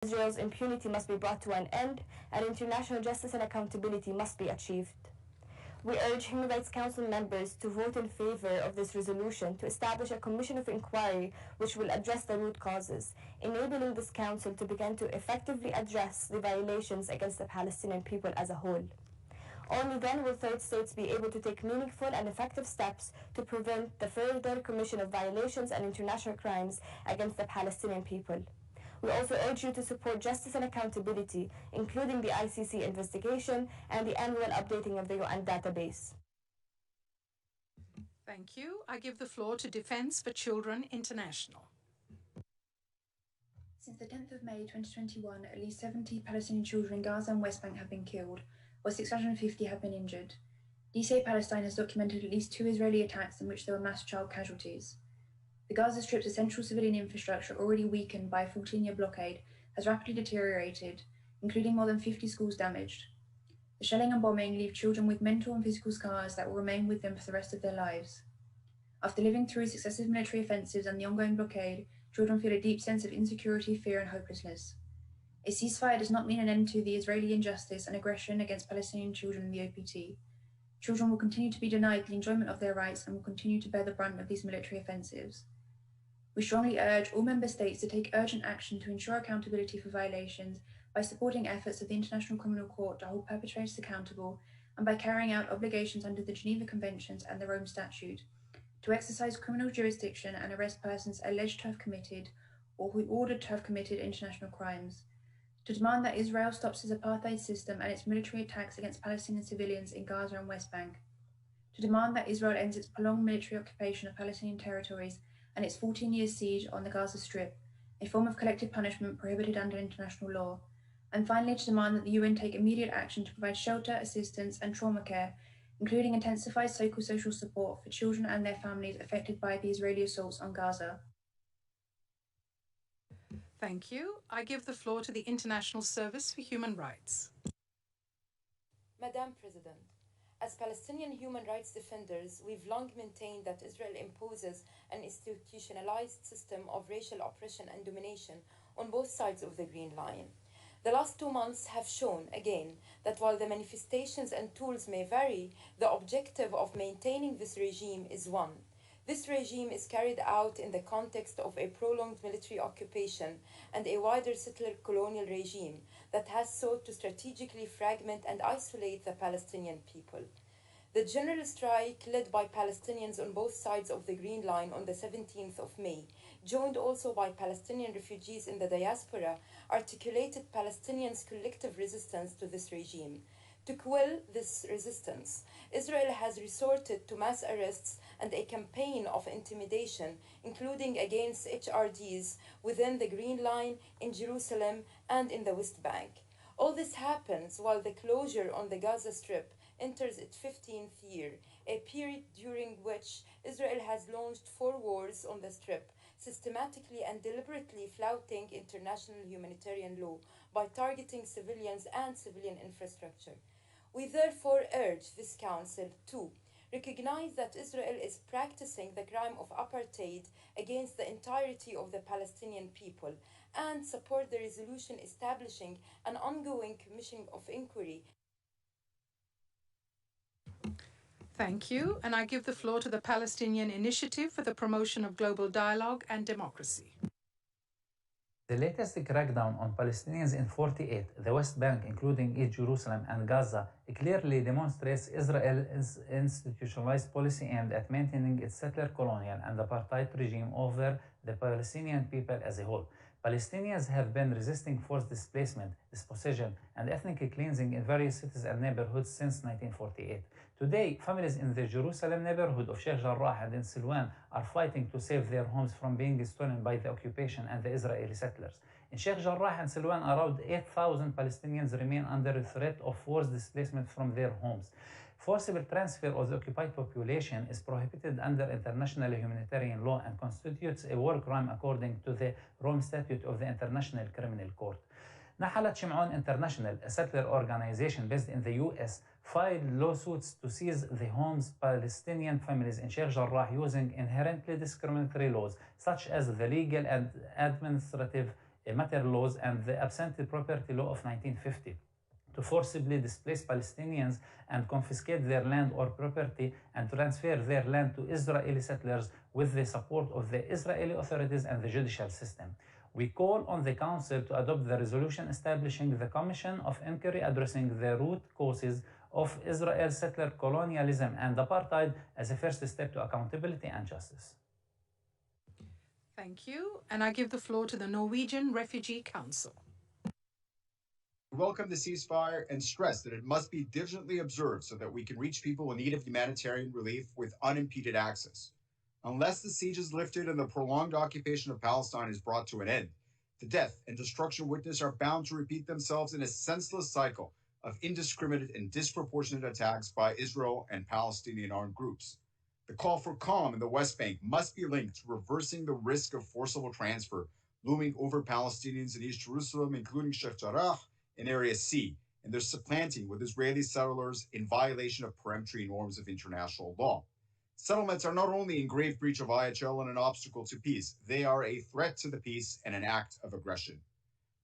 Israel's impunity must be brought to an end, and international justice and accountability must be achieved. We urge Human Rights Council members to vote in favor of this resolution to establish a commission of inquiry which will address the root causes, enabling this council to begin to effectively address the violations against the Palestinian people as a whole. Only then will third states be able to take meaningful and effective steps to prevent the further commission of violations and international crimes against the Palestinian people. We also urge you to support justice and accountability, including the ICC investigation and the annual updating of the UN database. Thank you. I give the floor to Defence for Children International. Since the 10th of May 2021, at least 70 Palestinian children in Gaza and West Bank have been killed, while 650 have been injured. DCA Palestine has documented at least 2 Israeli attacks in which there were mass child casualties. The Gaza Strip's essential civilian infrastructure, already weakened by a 14-year blockade, has rapidly deteriorated, including more than 50 schools damaged. The shelling and bombing leave children with mental and physical scars that will remain with them for the rest of their lives. After living through successive military offensives and the ongoing blockade, children feel a deep sense of insecurity, fear, and hopelessness. A ceasefire does not mean an end to the Israeli injustice and aggression against Palestinian children in the OPT. Children will continue to be denied the enjoyment of their rights and will continue to bear the brunt of these military offensives. We strongly urge all member states to take urgent action to ensure accountability for violations by supporting efforts of the International Criminal Court to hold perpetrators accountable and by carrying out obligations under the Geneva Conventions and the Rome Statute to exercise criminal jurisdiction and arrest persons alleged to have committed or who ordered to have committed international crimes, to demand that Israel stops its apartheid system and its military attacks against Palestinian civilians in Gaza and West Bank, to demand that Israel ends its prolonged military occupation of Palestinian territories and its 14-year siege on the Gaza Strip, a form of collective punishment prohibited under international law, and finally to demand that the UN take immediate action to provide shelter, assistance and trauma care, including intensified psychosocial support for children and their families affected by the Israeli assaults on Gaza. Thank you. I give the floor to the International Service for Human Rights. Madam President, as Palestinian human rights defenders, we've long maintained that Israel imposes an institutionalized system of racial oppression and domination on both sides of the Green Line. The last 2 months have shown, again, that while the manifestations and tools may vary, the objective of maintaining this regime is one. This regime is carried out in the context of a prolonged military occupation and a wider settler colonial regime that has sought to strategically fragment and isolate the Palestinian people. The general strike led by Palestinians on both sides of the Green Line on the 17th of May, joined also by Palestinian refugees in the diaspora, articulated Palestinians' collective resistance to this regime. To quell this resistance, Israel has resorted to mass arrests and a campaign of intimidation, including against HRDs within the Green Line, in Jerusalem, and in the West Bank. All this happens while the closure on the Gaza Strip enters its 15th year, a period during which Israel has launched 4 wars on the Strip, systematically and deliberately flouting international humanitarian law by targeting civilians and civilian infrastructure. We therefore urge this Council to recognize that Israel is practicing the crime of apartheid against the entirety of the Palestinian people and support the resolution establishing an ongoing commission of inquiry. Thank you, and I give the floor to the Palestinian Initiative for the Promotion of Global Dialogue and Democracy. The latest crackdown on Palestinians in 48, the West Bank, including East Jerusalem and Gaza, clearly demonstrates Israel's institutionalized policy aimed at maintaining its settler colonial and apartheid regime over the Palestinian people as a whole. Palestinians have been resisting forced displacement, dispossession, and ethnic cleansing in various cities and neighborhoods since 1948. Today, families in the Jerusalem neighborhood of Sheikh Jarrah and in Silwan are fighting to save their homes from being stolen by the occupation and the Israeli settlers. In Sheikh Jarrah and Silwan, around 8,000 Palestinians remain under the threat of forced displacement from their homes. Forcible transfer of the occupied population is prohibited under international humanitarian law and constitutes a war crime according to the Rome Statute of the International Criminal Court. Nahalat Shim'on International, a settler organization based in the US, filed lawsuits to seize the homes Palestinian families in Sheikh Jarrah using inherently discriminatory laws such as the legal and administrative matter laws and the absentee property law of 1950 to forcibly displace Palestinians and confiscate their land or property and transfer their land to Israeli settlers with the support of the Israeli authorities and the judicial system. We call on the Council to adopt the resolution establishing the Commission of Inquiry addressing the root causes of Israel's settler colonialism and apartheid as a first step to accountability and justice. Thank you. And I give the floor to the Norwegian Refugee Council. We welcome the ceasefire and stress that it must be diligently observed so that we can reach people in need of humanitarian relief with unimpeded access. Unless the siege is lifted and the prolonged occupation of Palestine is brought to an end, the death and destruction witnessed are bound to repeat themselves in a senseless cycle of indiscriminate and disproportionate attacks by Israel and Palestinian armed groups. The call for calm in the West Bank must be linked to reversing the risk of forcible transfer looming over Palestinians in East Jerusalem, including Sheikh Jarrah and Area C, and their supplanting with Israeli settlers in violation of peremptory norms of international law. Settlements are not only in grave breach of IHL and an obstacle to peace, they are a threat to the peace and an act of aggression.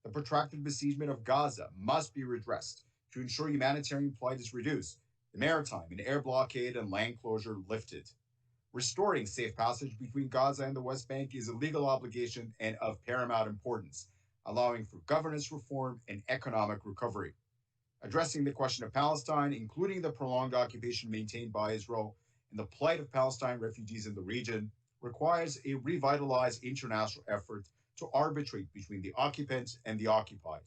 The protracted besiegement of Gaza must be redressed to ensure humanitarian plight is reduced, the maritime and air blockade and land closure lifted. Restoring safe passage between Gaza and the West Bank is a legal obligation and of paramount importance, allowing for governance reform and economic recovery. Addressing the question of Palestine, including the prolonged occupation maintained by Israel and the plight of Palestine refugees in the region, requires a revitalized international effort to arbitrate between the occupant and the occupied.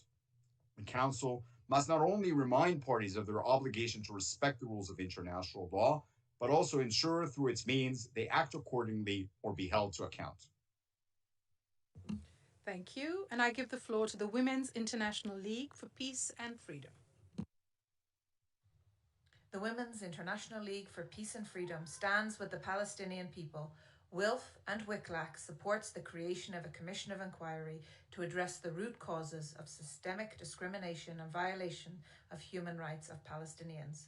The Council must not only remind parties of their obligation to respect the rules of international law, but also ensure through its means they act accordingly or be held to account. Thank you. And I give the floor to the Women's International League for Peace and Freedom. The Women's International League for Peace and Freedom stands with the Palestinian people. WILF and WICLAC supports the creation of a commission of inquiry to address the root causes of systemic discrimination and violation of human rights of Palestinians.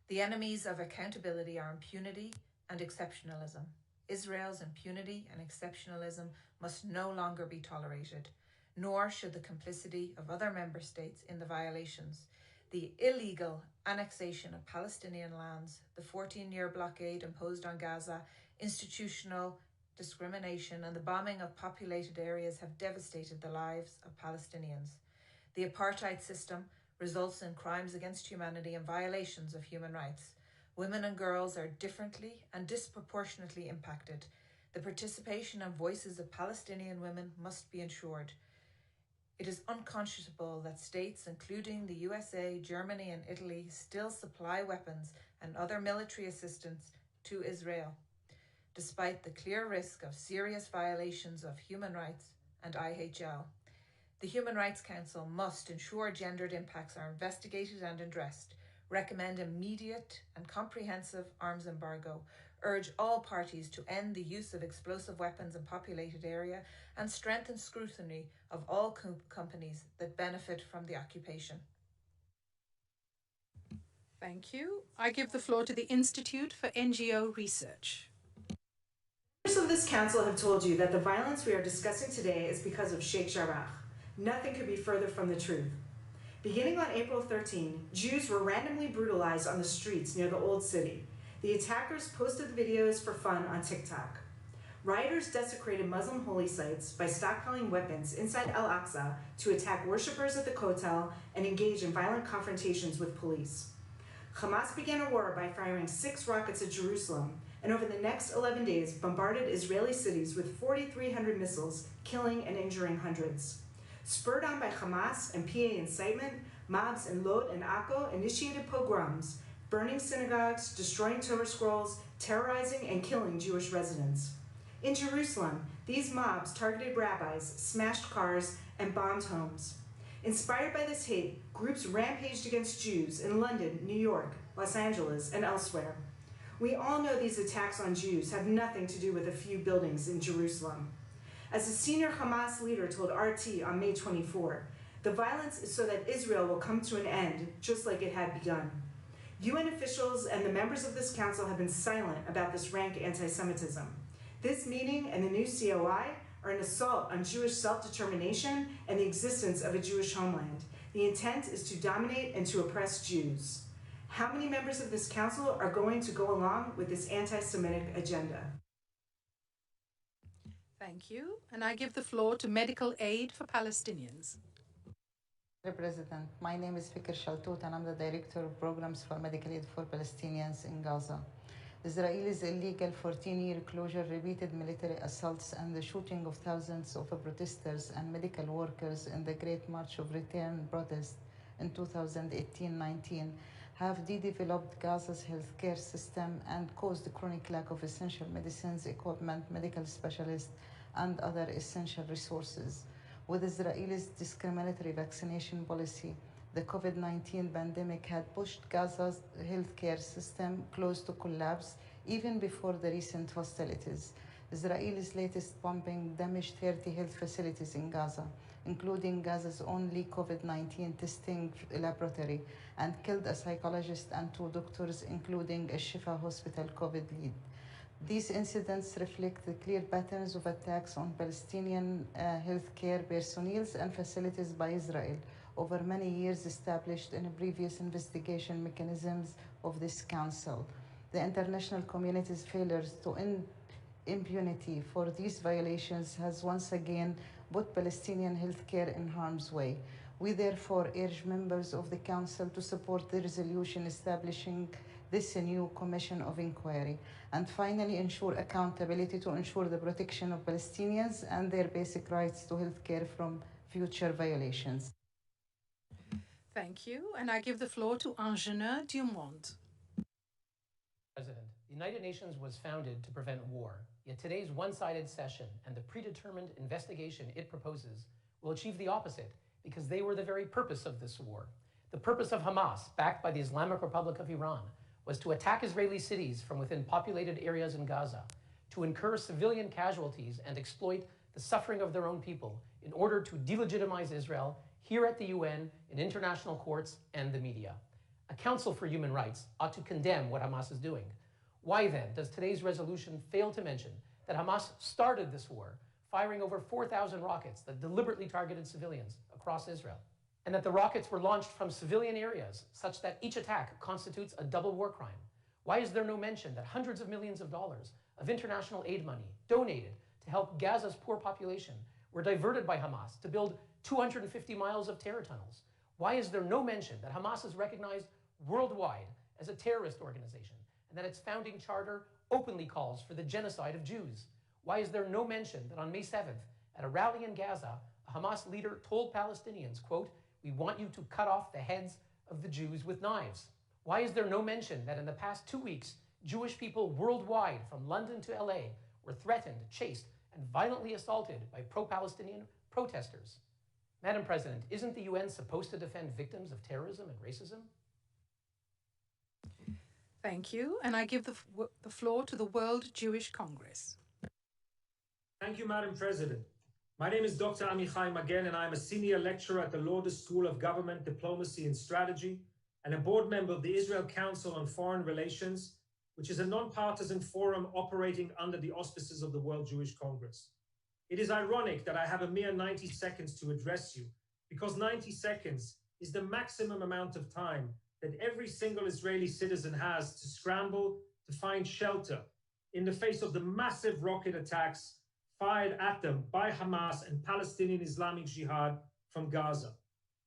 The enemies of accountability are impunity and exceptionalism. Israel's impunity and exceptionalism must no longer be tolerated, nor should the complicity of other member states in the violations. The illegal annexation of Palestinian lands, the 14-year blockade imposed on Gaza, institutional discrimination, and the bombing of populated areas have devastated the lives of Palestinians. The apartheid system results in crimes against humanity and violations of human rights. Women and girls are differently and disproportionately impacted. The participation and voices of Palestinian women must be ensured. It is unconscionable that states, including the USA, Germany, and Italy, still supply weapons and other military assistance to Israel, despite the clear risk of serious violations of human rights and IHL. The Human Rights Council must ensure gendered impacts are investigated and addressed, recommend immediate and comprehensive arms embargo, urge all parties to end the use of explosive weapons in populated area, and strengthen scrutiny of all companies that benefit from the occupation. Thank you. I give the floor to the Institute for NGO Research. Members of this council have told you that the violence we are discussing today is because of Sheikh Jarrah. Nothing could be further from the truth. Beginning on April 13, Jews were randomly brutalized on the streets near the Old City. The attackers posted the videos for fun on TikTok. Rioters desecrated Muslim holy sites by stockpiling weapons inside Al-Aqsa to attack worshippers at the Kotel and engage in violent confrontations with police. Hamas began a war by firing 6 rockets at Jerusalem, and over the next 11 days bombarded Israeli cities with 4,300 missiles, killing and injuring hundreds. Spurred on by Hamas and PA incitement, mobs in Lod and Akko initiated pogroms, burning synagogues, destroying Torah scrolls, terrorizing and killing Jewish residents. In Jerusalem, these mobs targeted rabbis, smashed cars, and bombed homes. Inspired by this hate, groups rampaged against Jews in London, New York, Los Angeles, and elsewhere. We all know these attacks on Jews have nothing to do with a few buildings in Jerusalem. As a senior Hamas leader told RT on May 24, the violence is so that Israel will come to an end, just like it had begun. UN officials and the members of this council have been silent about this rank anti-Semitism. This meeting and the new COI are an assault on Jewish self-determination and the existence of a Jewish homeland. The intent is to dominate and to oppress Jews. How many members of this council are going to go along with this anti-Semitic agenda? Thank you. And I give the floor to Medical Aid for Palestinians. Mr. President, my name is Fikr Shaltut and I'm the Director of Programs for Medical Aid for Palestinians in Gaza. Israel's illegal 14-year closure, repeated military assaults, and the shooting of thousands of protesters and medical workers in the Great March of Return protest in 2018-19 have de-developed Gaza's healthcare system and caused chronic lack of essential medicines, equipment, medical specialists, and other essential resources. With Israel's discriminatory vaccination policy, the COVID-19 pandemic had pushed Gaza's healthcare system close to collapse even before the recent hostilities. Israel's latest bombing damaged 30 health facilities in Gaza, including Gaza's only COVID-19 testing laboratory, and killed a psychologist and 2 doctors, including a Shifa hospital COVID lead. These incidents reflect the clear patterns of attacks on Palestinian healthcare personnel and facilities by Israel over many years, established in previous investigation mechanisms of this council. The international community's failures to end impunity for these violations has once again put Palestinian healthcare in harm's way. We therefore urge members of the Council to support the resolution establishing this new commission of inquiry, and finally ensure accountability to ensure the protection of Palestinians and their basic rights to healthcare from future violations. Thank you. And I give the floor to Ingenieur Dumont. President, the United Nations was founded to prevent war, yet today's one-sided session and the predetermined investigation it proposes will achieve the opposite, because they were the very purpose of this war. The purpose of Hamas, backed by the Islamic Republic of Iran, was to attack Israeli cities from within populated areas in Gaza, to incur civilian casualties and exploit the suffering of their own people in order to delegitimize Israel here at the UN, in international courts, and the media. A Council for Human Rights ought to condemn what Hamas is doing. Why then does today's resolution fail to mention that Hamas started this war, firing over 4,000 rockets that deliberately targeted civilians across Israel, and that the rockets were launched from civilian areas such that each attack constitutes a double war crime? Why is there no mention that hundreds of millions of dollars of international aid money donated to help Gaza's poor population were diverted by Hamas to build 250 miles of terror tunnels? Why is there no mention that Hamas is recognized worldwide as a terrorist organization and that its founding charter openly calls for the genocide of Jews? Why is there no mention that on May 7th, at a rally in Gaza, a Hamas leader told Palestinians, quote, "We want you to cut off the heads of the Jews with knives"? Why is there no mention that in the past 2 weeks, Jewish people worldwide from London to LA were threatened, chased, and violently assaulted by pro-Palestinian protesters? Madam President, isn't the UN supposed to defend victims of terrorism and racism? Thank you. And I give the floor to the World Jewish Congress. Thank you, Madam President. My name is Dr. Amichai Magen, and I'm a senior lecturer at the Lourdes School of Government, Diplomacy and Strategy, and a board member of the Israel Council on Foreign Relations, which is a nonpartisan forum operating under the auspices of the World Jewish Congress. It is ironic that I have a mere 90 seconds to address you, because 90 seconds is the maximum amount of time that every single Israeli citizen has to scramble to find shelter in the face of the massive rocket attacks fired at them by Hamas and Palestinian Islamic Jihad from Gaza.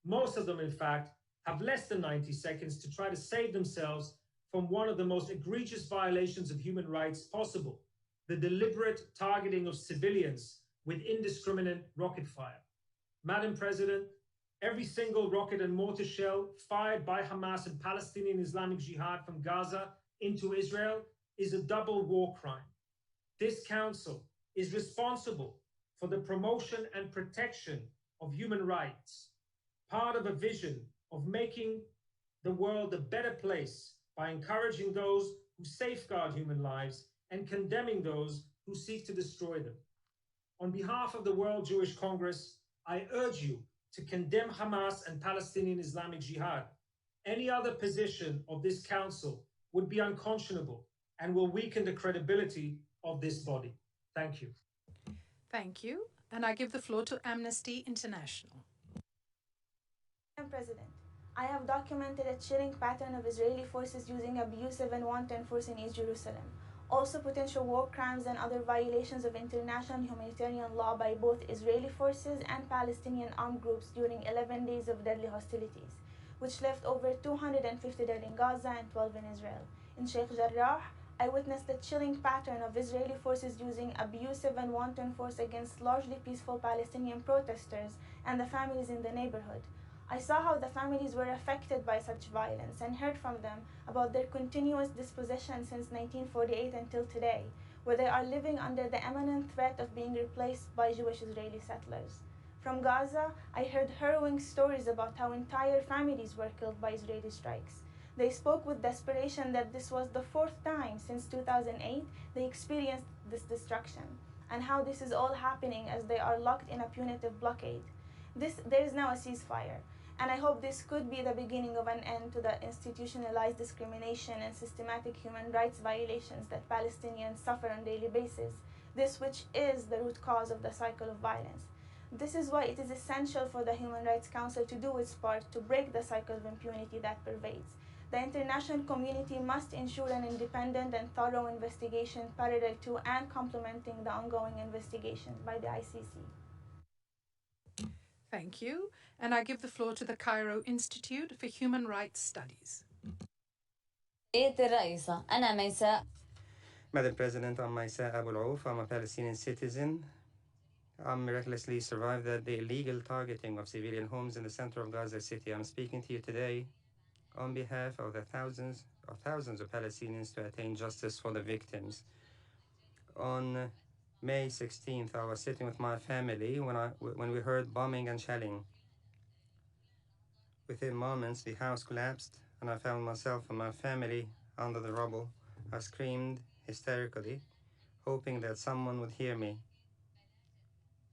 Most of them, in fact, have less than 90 seconds to try to save themselves from one of the most egregious violations of human rights possible, the deliberate targeting of civilians with indiscriminate rocket fire. Madam President, every single rocket and mortar shell fired by Hamas and Palestinian Islamic Jihad from Gaza into Israel is a double war crime. This council is responsible for the promotion and protection of human rights, part of a vision of making the world a better place by encouraging those who safeguard human lives and condemning those who seek to destroy them. On behalf of the World Jewish Congress, I urge you to condemn Hamas and Palestinian Islamic Jihad. Any other position of this council would be unconscionable and will weaken the credibility of this body. Thank you. Thank you. And I give the floor to Amnesty International. Madam President, I have documented a chilling pattern of Israeli forces using abusive and wanton force in East Jerusalem. Also, potential war crimes and other violations of international humanitarian law by both Israeli forces and Palestinian armed groups during 11 days of deadly hostilities, which left over 250 dead in Gaza and 12 in Israel. In Sheikh Jarrah, I witnessed a chilling pattern of Israeli forces using abusive and wanton force against largely peaceful Palestinian protesters and the families in the neighborhood. I saw how the families were affected by such violence and heard from them about their continuous dispossession since 1948 until today, where they are living under the imminent threat of being replaced by Jewish Israeli settlers. From Gaza, I heard harrowing stories about how entire families were killed by Israeli strikes. They spoke with desperation that this was the fourth time since 2008 they experienced this destruction, and how this is all happening as they are locked in a punitive blockade. There is now a ceasefire, and I hope this could be the beginning of an end to the institutionalized discrimination and systematic human rights violations that Palestinians suffer on a daily basis, this which is the root cause of the cycle of violence. This is why it is essential for the Human Rights Council to do its part to break the cycle of impunity that pervades. The international community must ensure an independent and thorough investigation parallel to and complementing the ongoing investigations by the ICC. Thank you. And I give the floor to the Cairo Institute for Human Rights Studies. Madam President, I'm Maisa Abu Al-Auf. I'm a Palestinian citizen. I miraculously survived the illegal targeting of civilian homes in the center of Gaza City. I'm speaking to you today on behalf of the thousands of Palestinians to attain justice for the victims. On May 16th, I was sitting with my family when we heard bombing and shelling. Within moments, the house collapsed, and I found myself and my family under the rubble. I screamed hysterically, hoping that someone would hear me,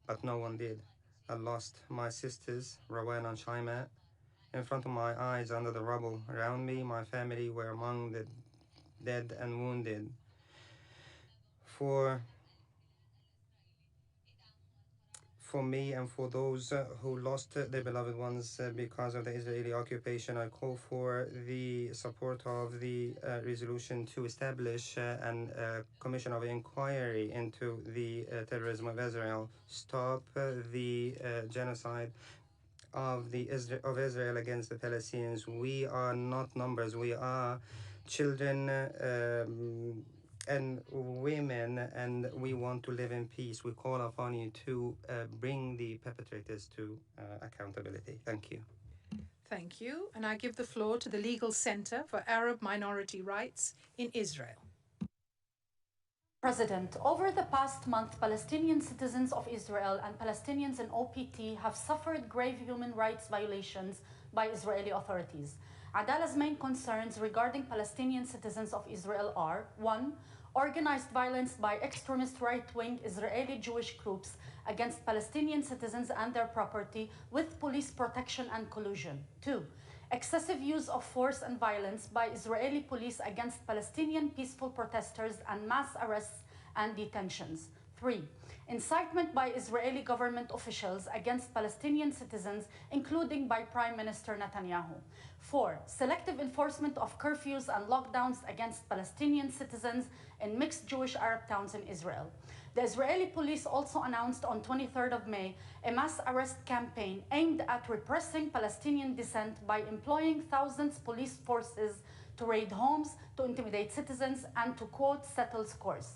but no one did. I lost my sisters, Rawan and Shaimat, in front of my eyes under the rubble. Around me, my family were among the dead and wounded. For me and for those who lost their beloved ones because of the Israeli occupation, I call for the support of the resolution to establish a commission of inquiry into the terrorism of Israel, stop the genocide of Israel against the Palestinians. We are not numbers. We are children and women, and we want to live in peace. We call upon you to bring the perpetrators to accountability. Thank you. Thank you. And I give the floor to the Legal Center for Arab Minority Rights in Israel. President, over the past month, Palestinian citizens of Israel and Palestinians in OPT have suffered grave human rights violations by Israeli authorities. Adala's main concerns regarding Palestinian citizens of Israel are: 1. Organized violence by extremist right-wing Israeli Jewish groups against Palestinian citizens and their property with police protection and collusion. 2. Excessive use of force and violence by Israeli police against Palestinian peaceful protesters and mass arrests and detentions. 3. Incitement by Israeli government officials against Palestinian citizens, including by Prime Minister Netanyahu. 4. Selective enforcement of curfews and lockdowns against Palestinian citizens in mixed Jewish Arab towns in Israel. The Israeli police also announced on 23rd of May a mass arrest campaign aimed at repressing Palestinian dissent by employing thousands of police forces to raid homes, to intimidate citizens, and to, quote, settle scores.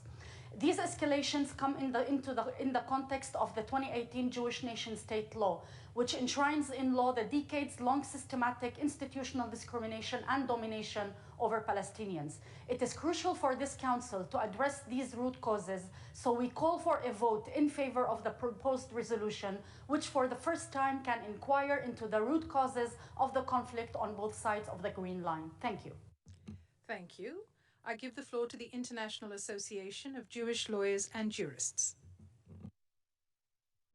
These escalations come in the context of the 2018 Jewish nation-state law, which enshrines in law the decades-long systematic institutional discrimination and domination over Palestinians. It is crucial for this council to address these root causes, so we call for a vote in favor of the proposed resolution, which for the first time can inquire into the root causes of the conflict on both sides of the Green Line. Thank you. Thank you. I give the floor to the International Association of Jewish Lawyers and Jurists.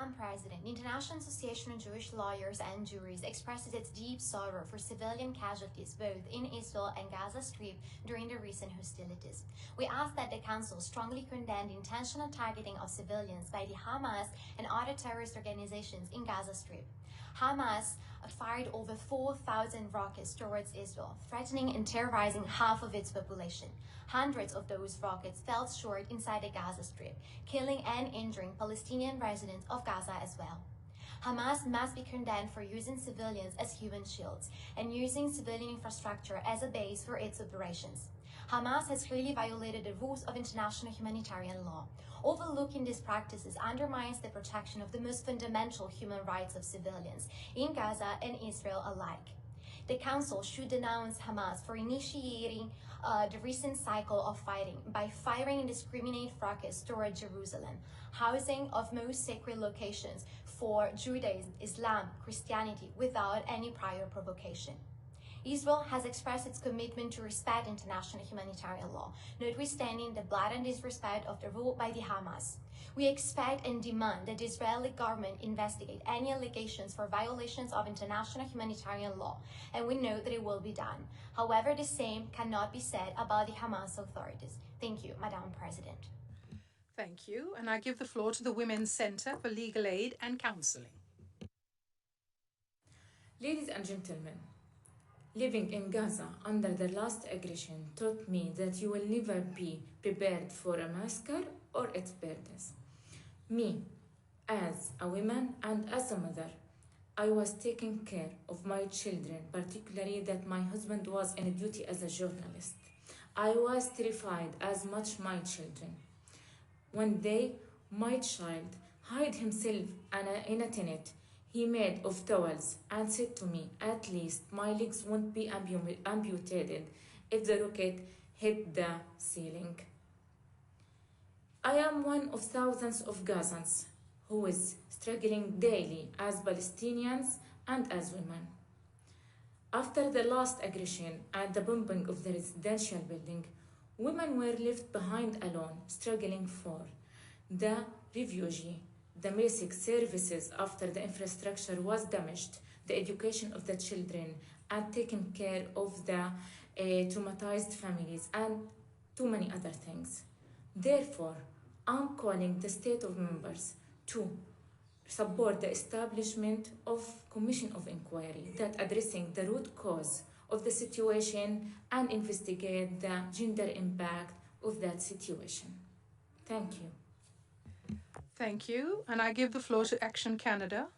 Madam President, the International Association of Jewish Lawyers and Juries expresses its deep sorrow for civilian casualties both in Israel and Gaza Strip during the recent hostilities. We ask that the Council strongly condemn the intentional targeting of civilians by the Hamas and other terrorist organizations in Gaza Strip. Hamas fired over 4,000 rockets towards Israel, threatening and terrorizing half of its population. Hundreds of those rockets fell short inside the Gaza Strip, killing and injuring Palestinian residents of Gaza as well. Hamas must be condemned for using civilians as human shields and using civilian infrastructure as a base for its operations. Hamas has clearly violated the rules of international humanitarian law. Overlooking these practices undermines the protection of the most fundamental human rights of civilians in Gaza and Israel alike. The Council should denounce Hamas for initiating the recent cycle of fighting by firing indiscriminate rockets toward Jerusalem, housing of most sacred locations for Judaism, Islam, Christianity, without any prior provocation. Israel has expressed its commitment to respect international humanitarian law, notwithstanding the blatant disrespect of the rule by the Hamas. We expect and demand that the Israeli government investigate any allegations for violations of international humanitarian law, and we know that it will be done. However, the same cannot be said about the Hamas authorities. Thank you, Madam President. Thank you, and I give the floor to the Women's Center for Legal Aid and Counseling. Ladies and gentlemen, living in Gaza under the last aggression taught me that you will never be prepared for a massacre or its burdens. Me, as a woman and as a mother, I was taking care of my children, particularly that my husband was in duty as a journalist. I was terrified as much my children. One day, my child hid himself in a tent he made of towels and said to me, at least my legs won't be amputated if the rocket hit the ceiling. I am one of thousands of Gazans who is struggling daily as Palestinians and as women. After the last aggression and the bombing of the residential building, women were left behind alone, struggling for the refugee, the basic services after the infrastructure was damaged, the education of the children, and taking care of the traumatized families, and too many other things. Therefore, I'm calling the state of members to support the establishment of Commission of Inquiry that addressing the root cause of the situation and investigate the gender impact of that situation. Thank you. Thank you, and I give the floor to Action Canada.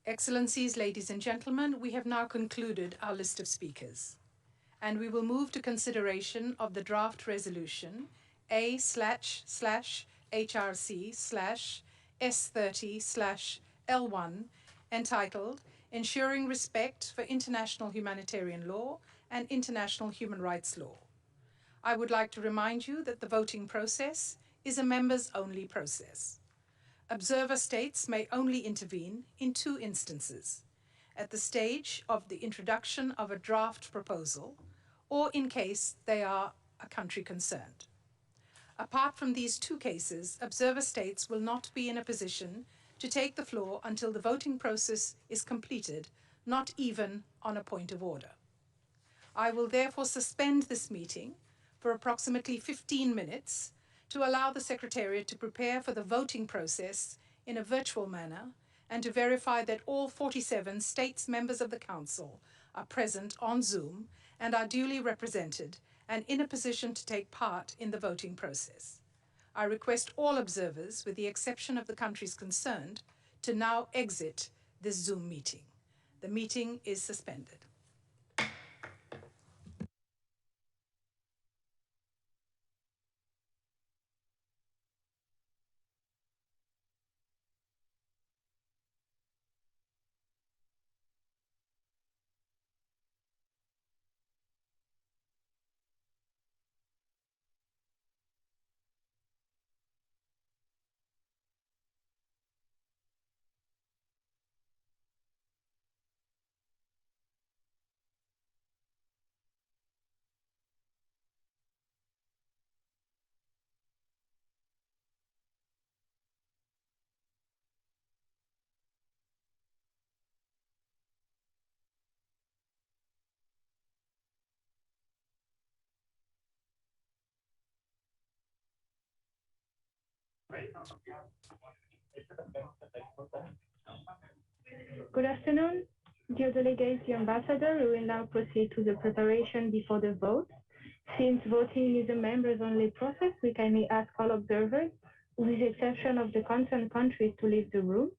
Excellencies, ladies and gentlemen, we have now concluded our list of speakers, and we will move to consideration of the draft resolution A/HRC/S30/L1 entitled Ensuring Respect for International Humanitarian Law and International Human Rights Law. I would like to remind you that the voting process is a members-only process. Observer states may only intervene in two instances: at the stage of the introduction of a draft proposal, or in case they are a country concerned. Apart from these two cases, observer states will not be in a position to take the floor until the voting process is completed, not even on a point of order. I will therefore suspend this meeting for approximately 15 minutes to allow the Secretariat to prepare for the voting process in a virtual manner and to verify that all 47 states members of the Council are present on Zoom and are duly represented and in a position to take part in the voting process. I request all observers, with the exception of the countries concerned, to now exit this Zoom meeting. The meeting is suspended. Good afternoon. Dear delegates, dear ambassador, we will now proceed to the preparation before the vote. Since voting is a members-only process, we kindly ask all observers, with the exception of the concerned countries, to leave the room.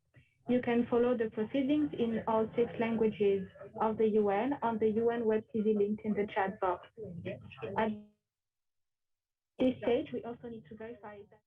You can follow the proceedings in all 6 languages of the UN on the UN Web TV link in the chat box. At this stage, we also need to verify that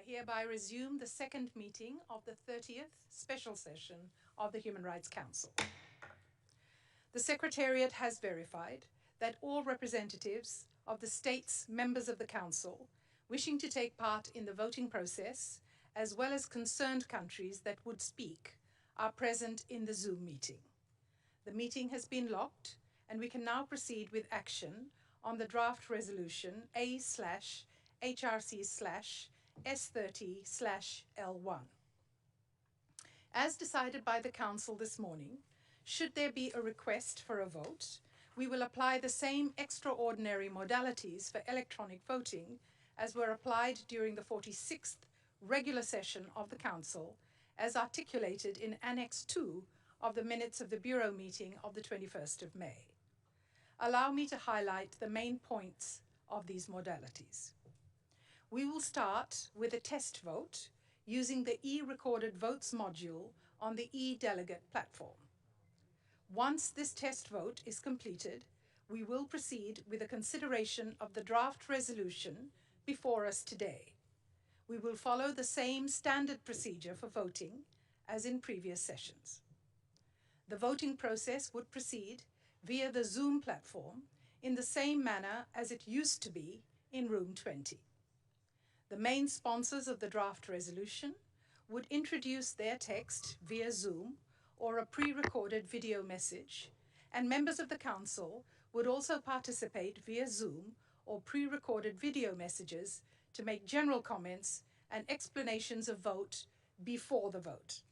hereby resume the second meeting of the 30th special session of the Human Rights Council. The Secretariat has verified that all representatives of the states members of the Council wishing to take part in the voting process, as well as concerned countries that would speak, are present in the Zoom meeting. The meeting has been locked, and we can now proceed with action on the draft resolution A/HRC/S30/L1. As decided by the Council this morning, should there be a request for a vote, we will apply the same extraordinary modalities for electronic voting as were applied during the 46th regular session of the Council, as articulated in Annex 2 of the minutes of the Bureau meeting of the 21st of May. Allow me to highlight the main points of these modalities. We will start with a test vote using the e-recorded votes module on the e-delegate platform. Once this test vote is completed, we will proceed with a consideration of the draft resolution before us today. We will follow the same standard procedure for voting as in previous sessions. The voting process would proceed via the Zoom platform in the same manner as it used to be in Room 20. The main sponsors of the draft resolution would introduce their text via Zoom or a pre-recorded video message, and members of the Council would also participate via Zoom or pre-recorded video messages to make general comments and explanations of vote before the vote.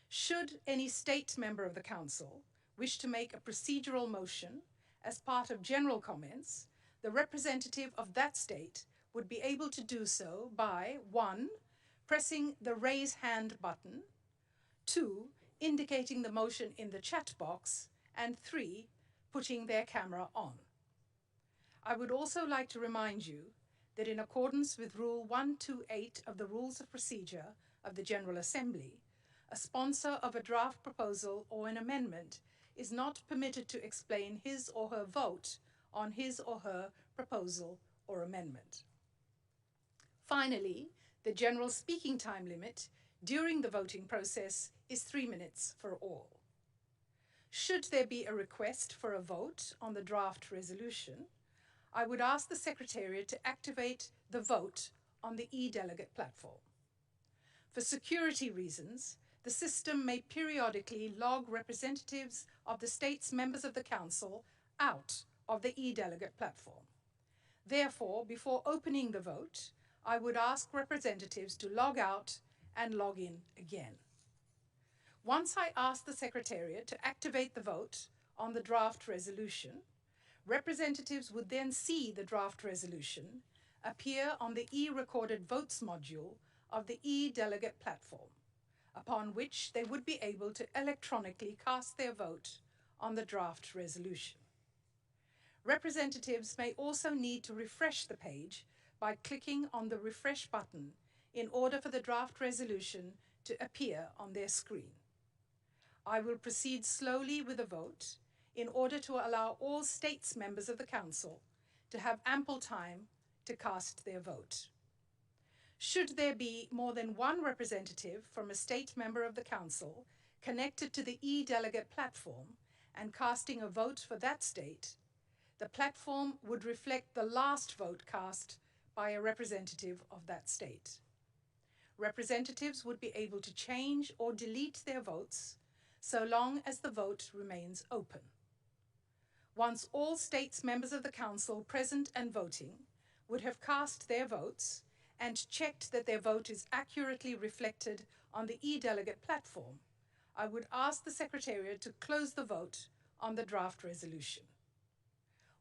Should any state member of the Council wish to make a procedural motion as part of general comments, the representative of that state would be able to do so by 1. Pressing the raise hand button, 2. Indicating the motion in the chat box, and 3. Putting their camera on. I would also like to remind you that in accordance with Rule 128 of the Rules of Procedure of the General Assembly, a sponsor of a draft proposal or an amendment is not permitted to explain his or her vote on his or her proposal or amendment. Finally, the general speaking time limit during the voting process is 3 minutes for all. Should there be a request for a vote on the draft resolution, I would ask the Secretariat to activate the vote on the e-delegate platform. For security reasons, the system may periodically log representatives of the states members of the Council out of the e-delegate platform. Therefore, before opening the vote, I would ask representatives to log out and log in again. Once I ask the Secretariat to activate the vote on the draft resolution, representatives would then see the draft resolution appear on the e-recorded votes module of the e-delegate platform, upon which they would be able to electronically cast their vote on the draft resolution. Representatives may also need to refresh the page by clicking on the refresh button in order for the draft resolution to appear on their screen. I will proceed slowly with the vote in order to allow all states members of the Council to have ample time to cast their vote. Should there be more than one representative from a state member of the Council connected to the e-delegate platform and casting a vote for that state, the platform would reflect the last vote cast by a representative of that state. Representatives would be able to change or delete their votes so long as the vote remains open. Once all states members of the Council present and voting would have cast their votes and checked that their vote is accurately reflected on the e-delegate platform, I would ask the Secretariat to close the vote on the draft resolution.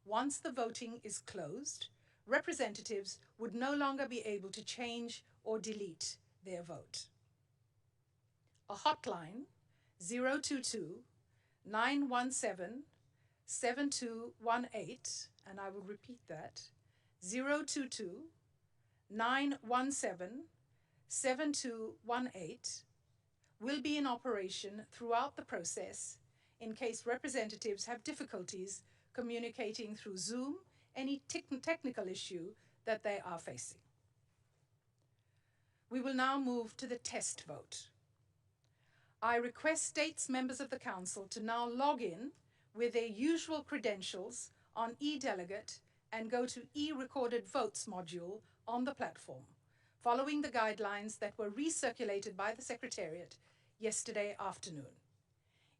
Once the voting is closed, representatives would no longer be able to change or delete their vote. A hotline, 022-917-7218, and I will repeat that, 022-917-7218, will be in operation throughout the process in case representatives have difficulties communicating through Zoom any technical issue that they are facing. We will now move to the test vote. I request states members of the Council to now log in with their usual credentials on eDelegate and go to e-recorded votes module on the platform, following the guidelines that were recirculated by the Secretariat yesterday afternoon.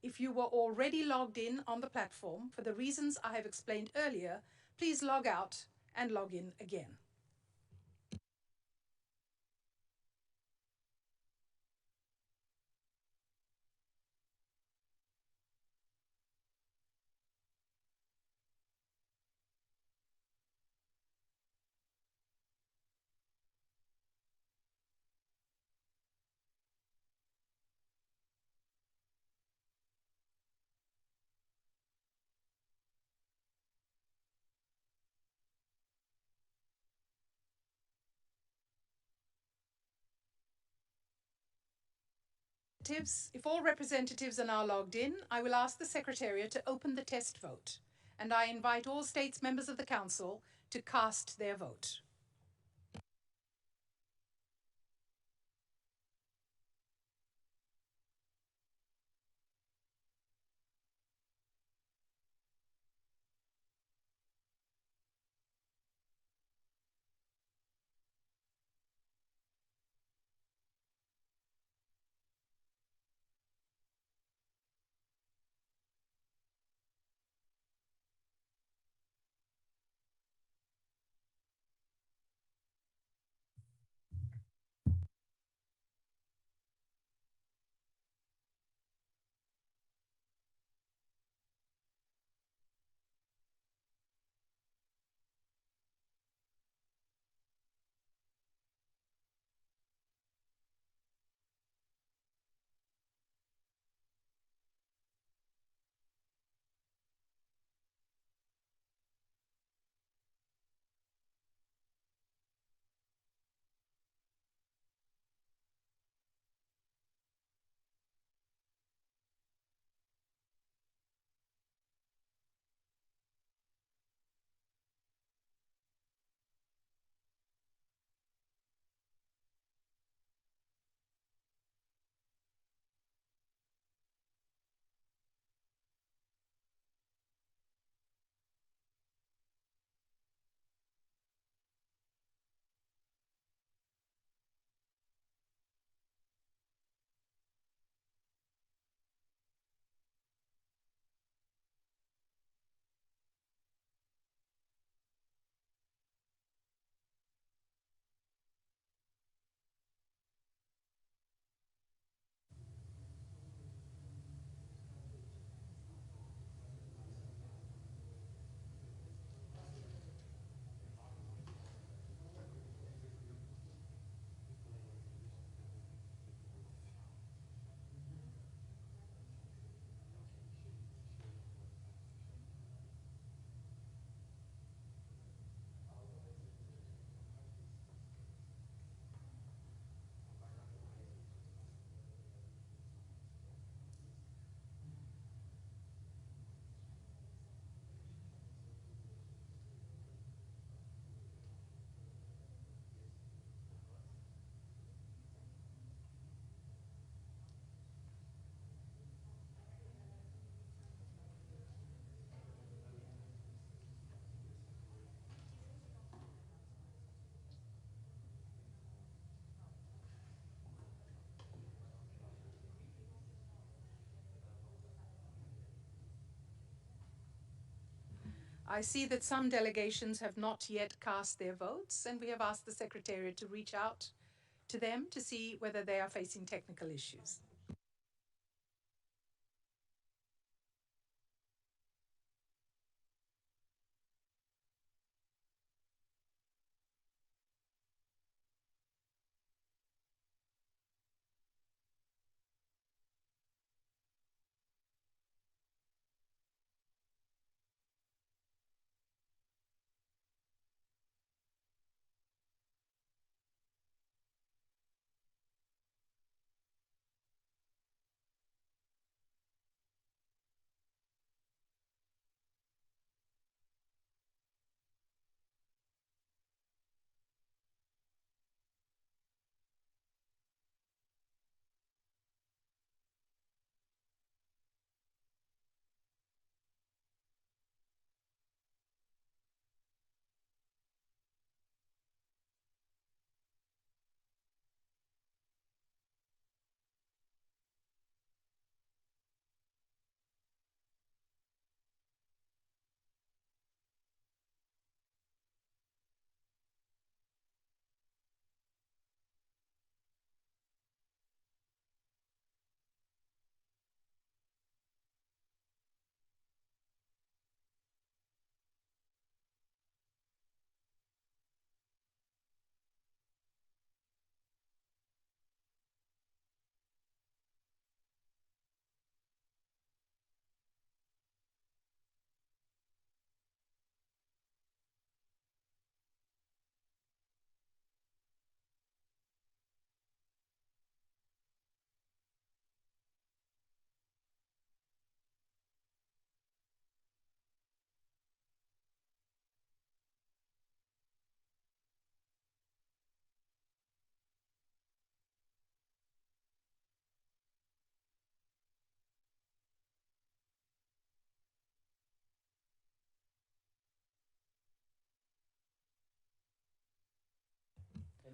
If you were already logged in on the platform for the reasons I have explained earlier, please log out and log in again. If all representatives are now logged in, I will ask the Secretariat to open the test vote, and I invite all states members of the Council to cast their vote. I see that some delegations have not yet cast their votes, and we have asked the Secretariat to reach out to them to see whether they are facing technical issues.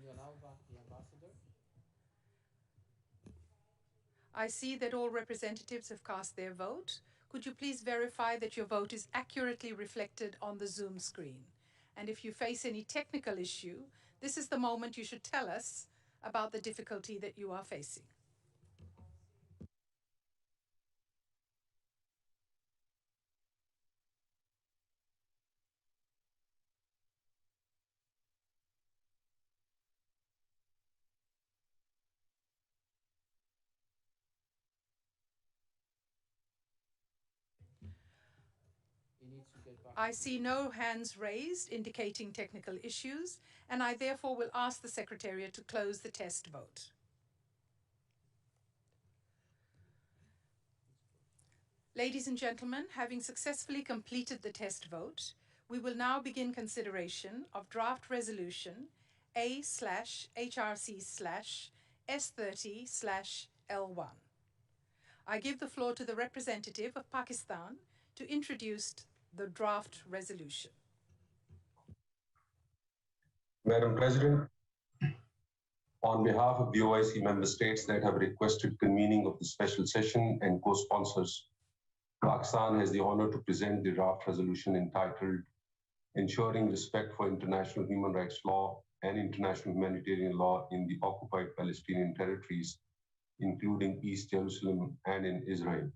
we allow back the ambassador? I see that all representatives have cast their vote. Could you please verify that your vote is accurately reflected on the Zoom screen? And if you face any technical issue, this is the moment you should tell us about the difficulty that you are facing. I see no hands raised indicating technical issues, and I therefore will ask the Secretariat to close the test vote. Ladies and gentlemen, having successfully completed the test vote, we will now begin consideration of draft resolution A/HRC/S30/L1. I give the floor to the representative of Pakistan to introduce the draft resolution. Madam President, on behalf of the OIC member states that have requested convening of the special session and co-sponsors, Pakistan has the honor to present the draft resolution entitled Ensuring Respect for International Human Rights Law and International Humanitarian Law in the Occupied Palestinian Territories, including East Jerusalem and in Israel,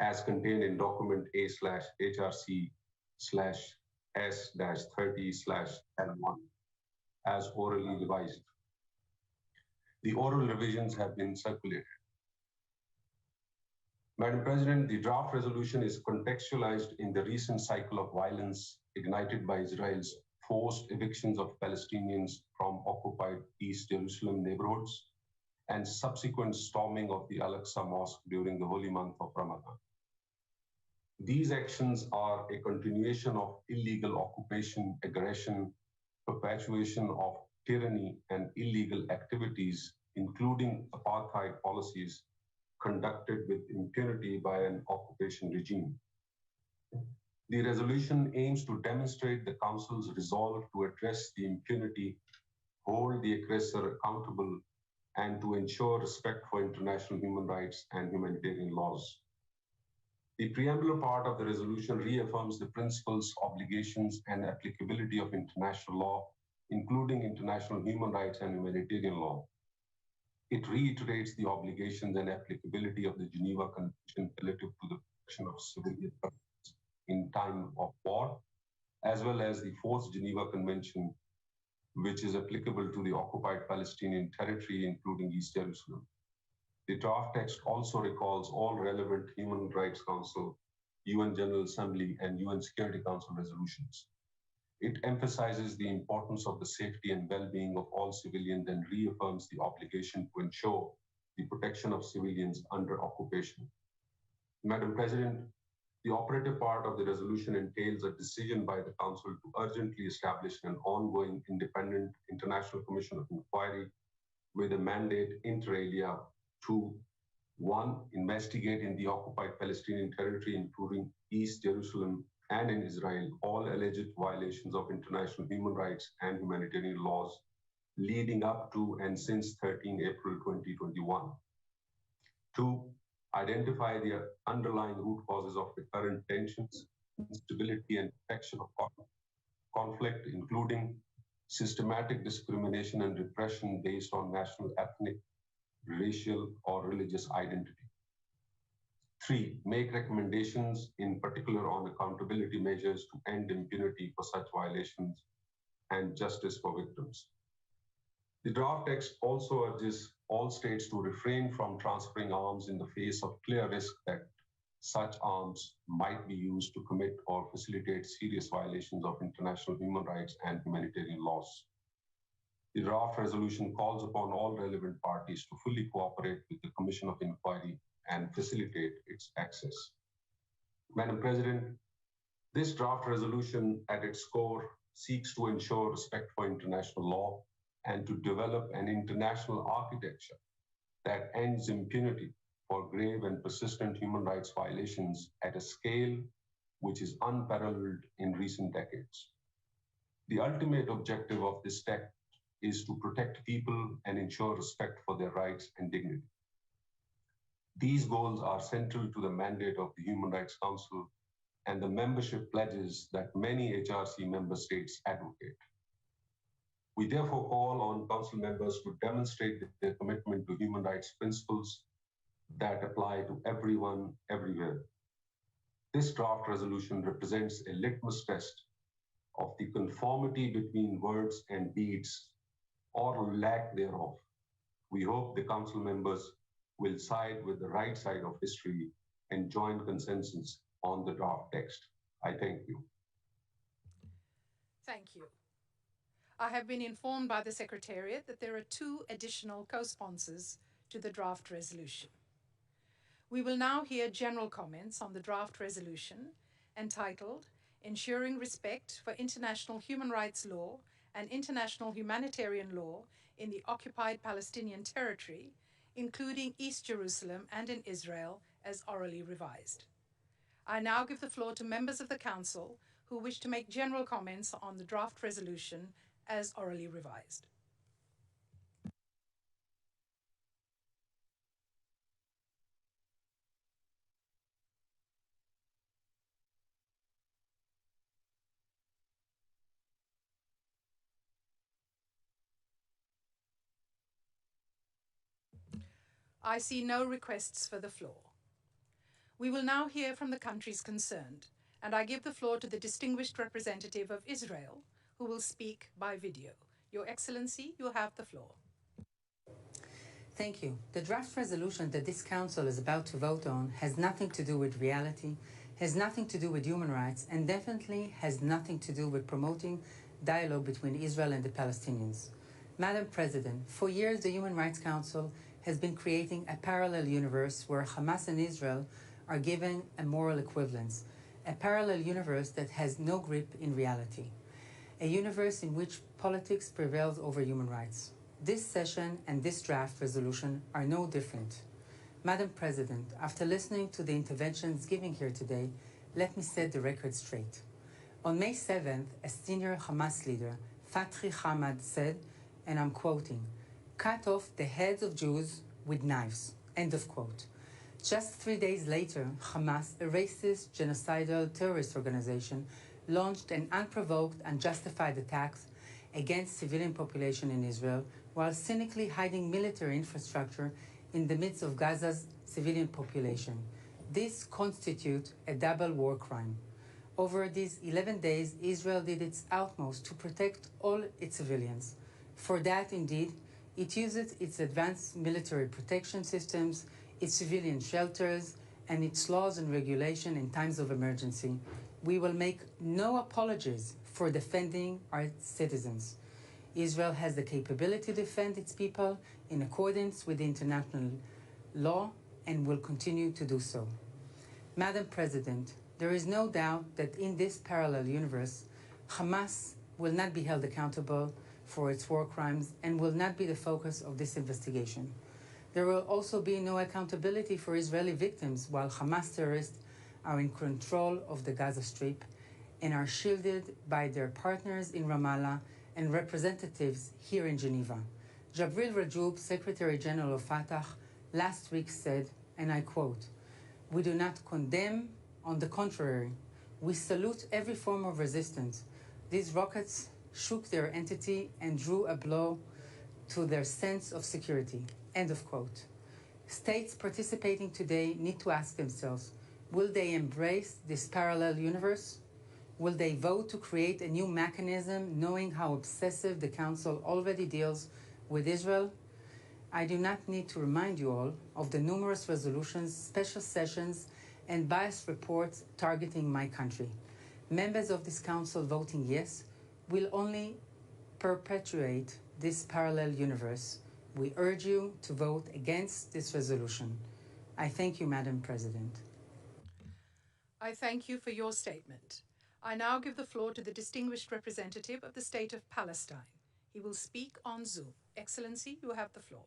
as contained in document A/HRC/S-30/L1, as orally revised. The oral revisions have been circulated. Madam President, the draft resolution is contextualized in the recent cycle of violence ignited by Israel's forced evictions of Palestinians from occupied East Jerusalem neighborhoods and subsequent storming of the Al-Aqsa Mosque during the holy month of Ramadan. These actions are a continuation of illegal occupation, aggression, perpetuation of tyranny, and illegal activities, including apartheid policies conducted with impunity by an occupation regime. The resolution aims to demonstrate the Council's resolve to address the impunity, hold the aggressor accountable, and to ensure respect for international human rights and humanitarian laws. The preambular part of the resolution reaffirms the principles, obligations, and applicability of international law, including international human rights and humanitarian law. It reiterates the obligations and applicability of the Geneva Convention relative to the protection of civilian persons in time of war, as well as the Fourth Geneva Convention, which is applicable to the occupied Palestinian territory, including East Jerusalem. The draft text also recalls all relevant Human Rights Council, UN General Assembly, and UN Security Council resolutions. It emphasizes the importance of the safety and well-being of all civilians and reaffirms the obligation to ensure the protection of civilians under occupation. Madam President, the operative part of the resolution entails a decision by the Council to urgently establish an ongoing independent international commission of inquiry with a mandate inter alia to 1. Investigate in the occupied Palestinian territory, including East Jerusalem and in Israel, all alleged violations of international human rights and humanitarian laws leading up to and since 13 April 2021. 2. Identify the underlying root causes of the current tensions, instability, and protection of conflict, including systematic discrimination and repression based on national, ethnic, racial, or religious identity. 3. Make recommendations, in particular on accountability measures to end impunity for such violations and justice for victims. The draft text also urges all states to refrain from transferring arms in the face of clear risk that such arms might be used to commit or facilitate serious violations of international human rights and humanitarian laws. The draft resolution calls upon all relevant parties to fully cooperate with the Commission of Inquiry and facilitate its access. Madam President, this draft resolution at its core seeks to ensure respect for international law and to develop an international architecture that ends impunity for grave and persistent human rights violations at a scale which is unparalleled in recent decades. The ultimate objective of this text is to protect people and ensure respect for their rights and dignity. These goals are central to the mandate of the Human Rights Council and the membership pledges that many HRC member states advocate. We therefore call on Council members to demonstrate their commitment to human rights principles that apply to everyone, everywhere. This draft resolution represents a litmus test of the conformity between words and deeds, or lack thereof. We hope the Council members will side with the right side of history and join consensus on the draft text. I thank you. Thank you. I have been informed by the Secretariat that there are 2 additional co-sponsors to the draft resolution. We will now hear general comments on the draft resolution entitled Ensuring Respect for International Human Rights Law and International Humanitarian Law in the Occupied Palestinian Territory, including East Jerusalem and in Israel, as orally revised. I now give the floor to members of the Council who wish to make general comments on the draft resolution as orally revised. I see no requests for the floor. We will now hear from the countries concerned, and I give the floor to the distinguished representative of Israel, who will speak by video. Your Excellency, you have the floor. Thank you. The draft resolution that this Council is about to vote on has nothing to do with reality, has nothing to do with human rights, and definitely has nothing to do with promoting dialogue between Israel and the Palestinians. Madam President, for years the Human Rights Council has been creating a parallel universe where Hamas and Israel are given a moral equivalence, a parallel universe that has no grip in reality, a universe in which politics prevails over human rights. This session and this draft resolution are no different. Madam President, after listening to the interventions given here today, let me set the record straight. On May 7th, a senior Hamas leader, Fatri Hamad, said, and I'm quoting, "Cut off the heads of Jews with knives," end of quote. Just 3 days later, Hamas, a racist, genocidal terrorist organization, launched an unprovoked, unjustified attacks against civilian population in Israel, while cynically hiding military infrastructure in the midst of Gaza's civilian population. This constitutes a double war crime. Over these 11 days, Israel did its utmost to protect all its civilians. For that, indeed, it uses its advanced military protection systems, its civilian shelters, and its laws and regulation in times of emergency. We will make no apologies for defending our citizens. Israel has the capability to defend its people in accordance with international law and will continue to do so. Madam President, there is no doubt that in this parallel universe, Hamas will not be held accountable for its war crimes and will not be the focus of this investigation. There will also be no accountability for Israeli victims while Hamas terrorists are in control of the Gaza Strip and are shielded by their partners in Ramallah and representatives here in Geneva. Jabril Rajoub, Secretary General of Fatah, last week said, and I quote, "We do not condemn, on the contrary, we salute every form of resistance. These rockets shook their entity and drew a blow to their sense of security," end of quote. States participating today need to ask themselves, will they embrace this parallel universe? Will they vote to create a new mechanism knowing how obsessive the Council already deals with Israel? I do not need to remind you all of the numerous resolutions, special sessions, and biased reports targeting my country. Members of this Council voting yes will only perpetuate this parallel universe. We urge you to vote against this resolution. I thank you, Madam President. I thank you for your statement. I now give the floor to the distinguished representative of the State of Palestine. He will speak on Zoom. Excellency, you have the floor.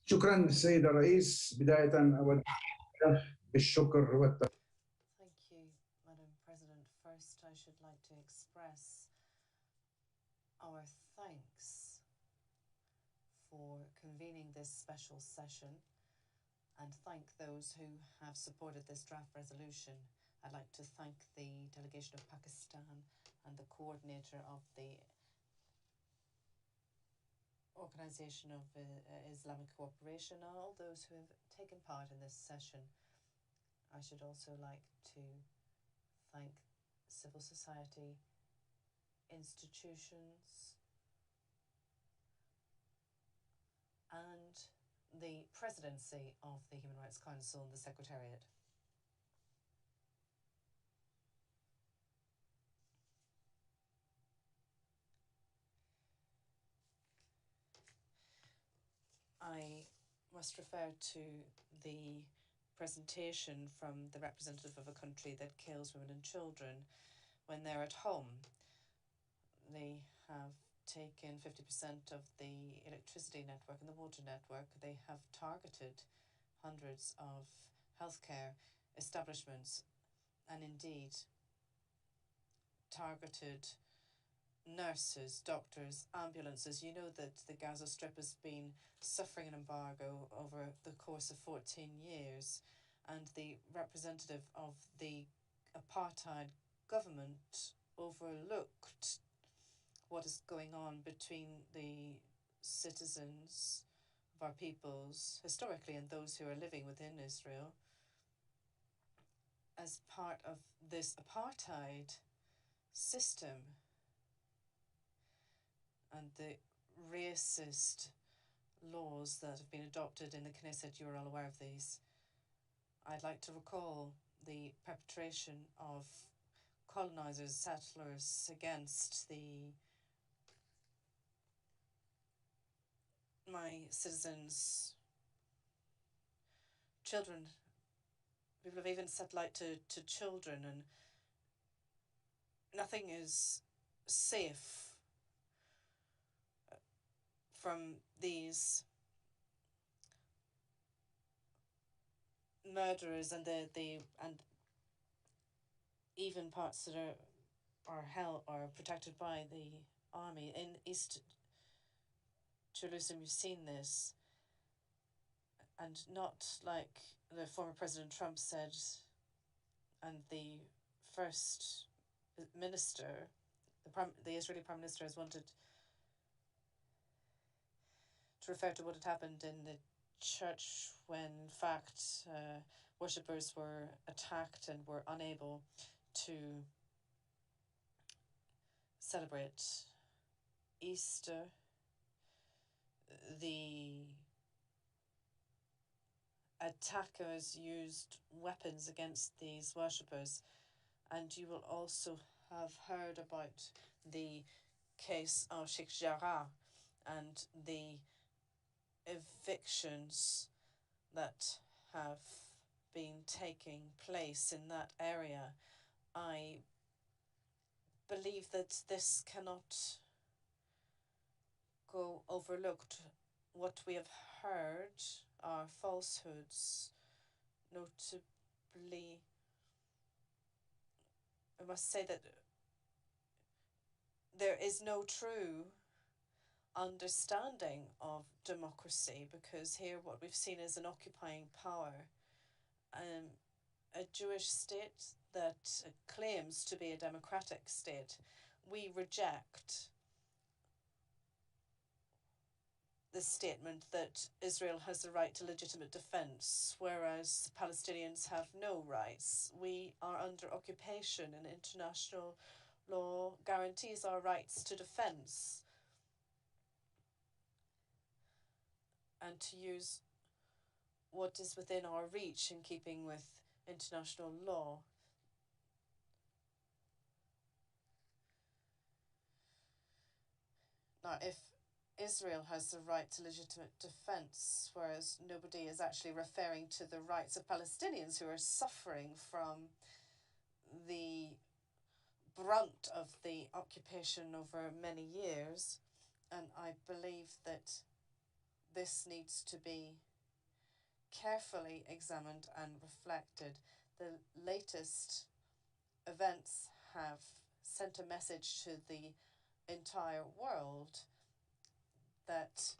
شكرا سيد الرئيس. بداية أود بالشكر والتقدير. Thank you, Madam President. First, I should like to express thanks for convening this special session and thank those who have supported this draft resolution. I'd like to thank the delegation of Pakistan and the coordinator of the Organization of Islamic Cooperation and all those who have taken part in this session. I should also like to thank civil society institutions and the presidency of the Human Rights Council and the Secretariat. I must refer to the presentation from the representative of a country that kills women and children when they're at home. They have taken 50% of the electricity network and the water network. They have targeted hundreds of healthcare establishments and indeed targeted nurses, doctors, ambulances. You know that the Gaza Strip has been suffering an embargo over the course of 14 years, and the representative of the apartheid government overlooked what is going on between the citizens of our peoples historically and those who are living within Israel as part of this apartheid system and the racist laws that have been adopted in the Knesset. You're all aware of these. I'd like to recall the perpetration of colonizers, settlers against my citizens, children. People have even set light to children, and nothing is safe from these murderers and and even parts that are held or protected by the army. In East Jerusalem, you've seen this, and not like the former President Trump said, and the first minister, the Israeli Prime Minister has wanted to refer to what had happened in the church when, in fact, worshippers were attacked and were unable to celebrate Easter. The attackers used weapons against these worshippers, and you will also have heard about the case of Sheikh Jarrah and the evictions that have been taking place in that area. I believe that this cannot go overlooked. What we have heard are falsehoods, notably, I must say that there is no true understanding of democracy, because here what we've seen is an occupying power, a Jewish state that claims to be a democratic state. We reject the statement that Israel has the right to legitimate defense, whereas Palestinians have no rights. We are under occupation, and international law guarantees our rights to defense and to use what is within our reach in keeping with international law. Now, if Israel has the right to legitimate defense, whereas nobody is actually referring to the rights of Palestinians who are suffering from the brunt of the occupation over many years, and I believe that this needs to be carefully examined and reflected. The latest events have sent a message to the entire world that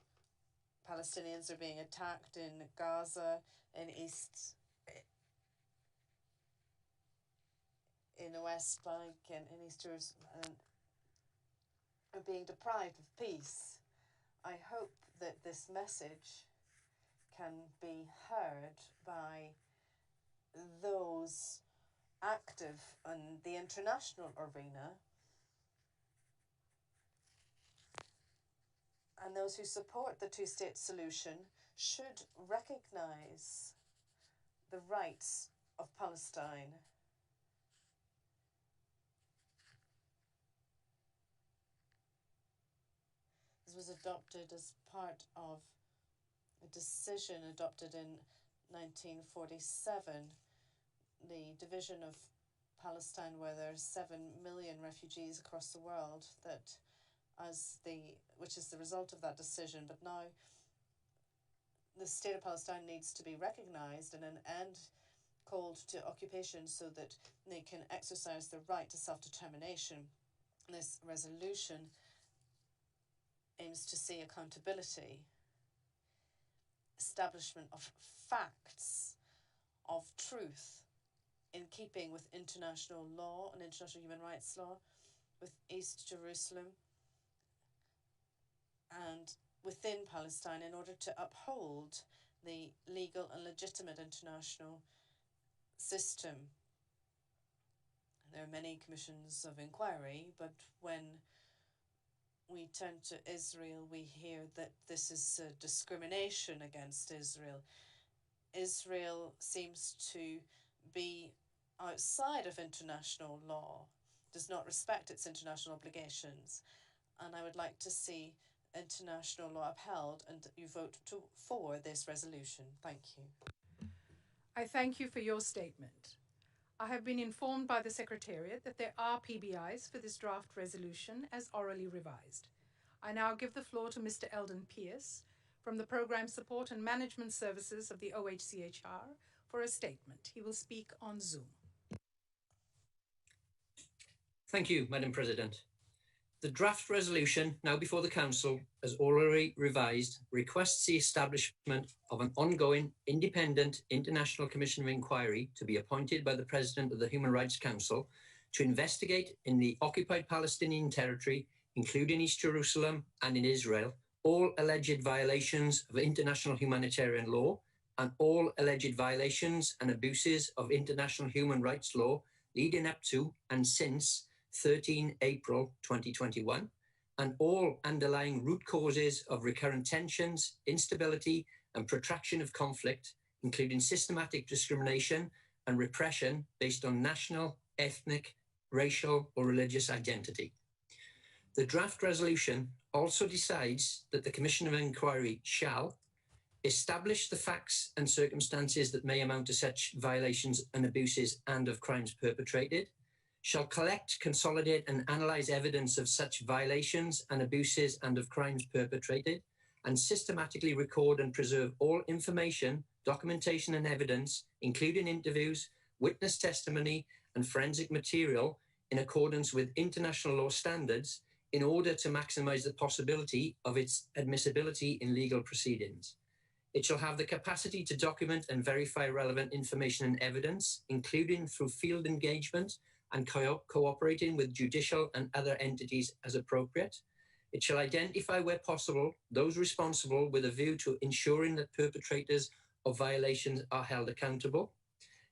Palestinians are being attacked in Gaza, in the West Bank and in East Jerusalem, and are being deprived of peace. I hope that this message can be heard by those active in the international arena and those who support the two-state solution should recognize the rights of Palestine. This was adopted as part of a decision adopted in 1947, the division of Palestine, where there are 7 million refugees across the world, which is the result of that decision. But now the state of Palestine needs to be recognized and an end called to occupation so that they can exercise their right to self-determination. This resolution aims to see accountability, establishment of facts, of truth, in keeping with international law and international human rights law, with East Jerusalem and within Palestine, in order to uphold the legal and legitimate international system. There are many commissions of inquiry, but when we turn to Israel, we hear that this is a discrimination against Israel. Israel seems to be outside of international law, does not respect its international obligations, and I would like to see international law upheld and you vote for this resolution. Thank you. I thank you for your statement. I have been informed by the Secretariat that there are PBIs for this draft resolution as orally revised. I now give the floor to Mr. Eldon Pierce from the Programme Support and Management Services of the OHCHR for a statement. He will speak on Zoom. Thank you, Madam President. The draft resolution now before the Council, as already revised, requests the establishment of an ongoing independent international commission of inquiry to be appointed by the President of the Human Rights Council to investigate in the occupied Palestinian territory, including East Jerusalem and in Israel, all alleged violations of international humanitarian law and all alleged violations and abuses of international human rights law leading up to and since 13 April 2021, and all underlying root causes of recurrent tensions, instability, and protraction of conflict, including systematic discrimination and repression based on national, ethnic, racial, or religious identity. The draft resolution also decides that the Commission of Inquiry shall establish the facts and circumstances that may amount to such violations and abuses and of crimes perpetrated, shall collect, consolidate, and analyse evidence of such violations and abuses and of crimes perpetrated, and systematically record and preserve all information, documentation, and evidence, including interviews, witness testimony, and forensic material, in accordance with international law standards, in order to maximise the possibility of its admissibility in legal proceedings. It shall have the capacity to document and verify relevant information and evidence, including through field engagement and cooperating with judicial and other entities as appropriate. It shall identify, where possible, those responsible with a view to ensuring that perpetrators of violations are held accountable.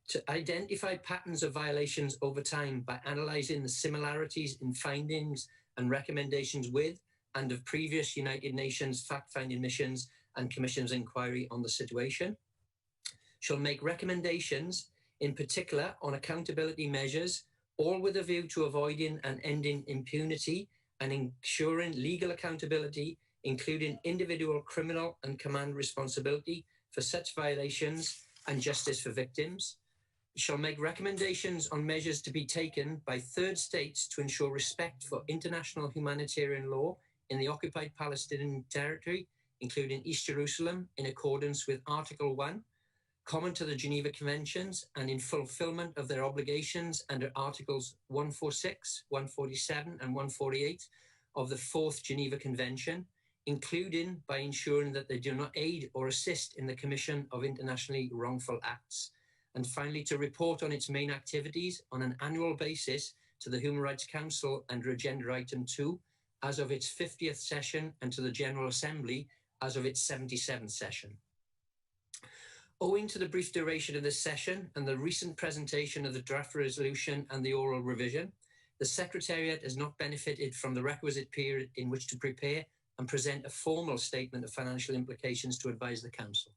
To identify patterns of violations over time by analysing the similarities in findings and recommendations with and of previous United Nations fact-finding missions and commissions inquiry on the situation. Shall make recommendations, in particular on accountability measures, all with a view to avoiding and ending impunity and ensuring legal accountability, including individual criminal and command responsibility for such violations and justice for victims. Shall make recommendations on measures to be taken by third states to ensure respect for international humanitarian law in the occupied Palestinian territory, including East Jerusalem, in accordance with Article 1, common to the Geneva Conventions, and in fulfillment of their obligations under Articles 146, 147, and 148 of the Fourth Geneva Convention, including by ensuring that they do not aid or assist in the commission of internationally wrongful acts. And finally, to report on its main activities on an annual basis to the Human Rights Council under Agenda Item 2 as of its 50th session and to the General Assembly as of its 77th session. Owing to the brief duration of this session and the recent presentation of the draft resolution and the oral revision, the Secretariat has not benefited from the requisite period in which to prepare and present a formal statement of financial implications to advise the Council.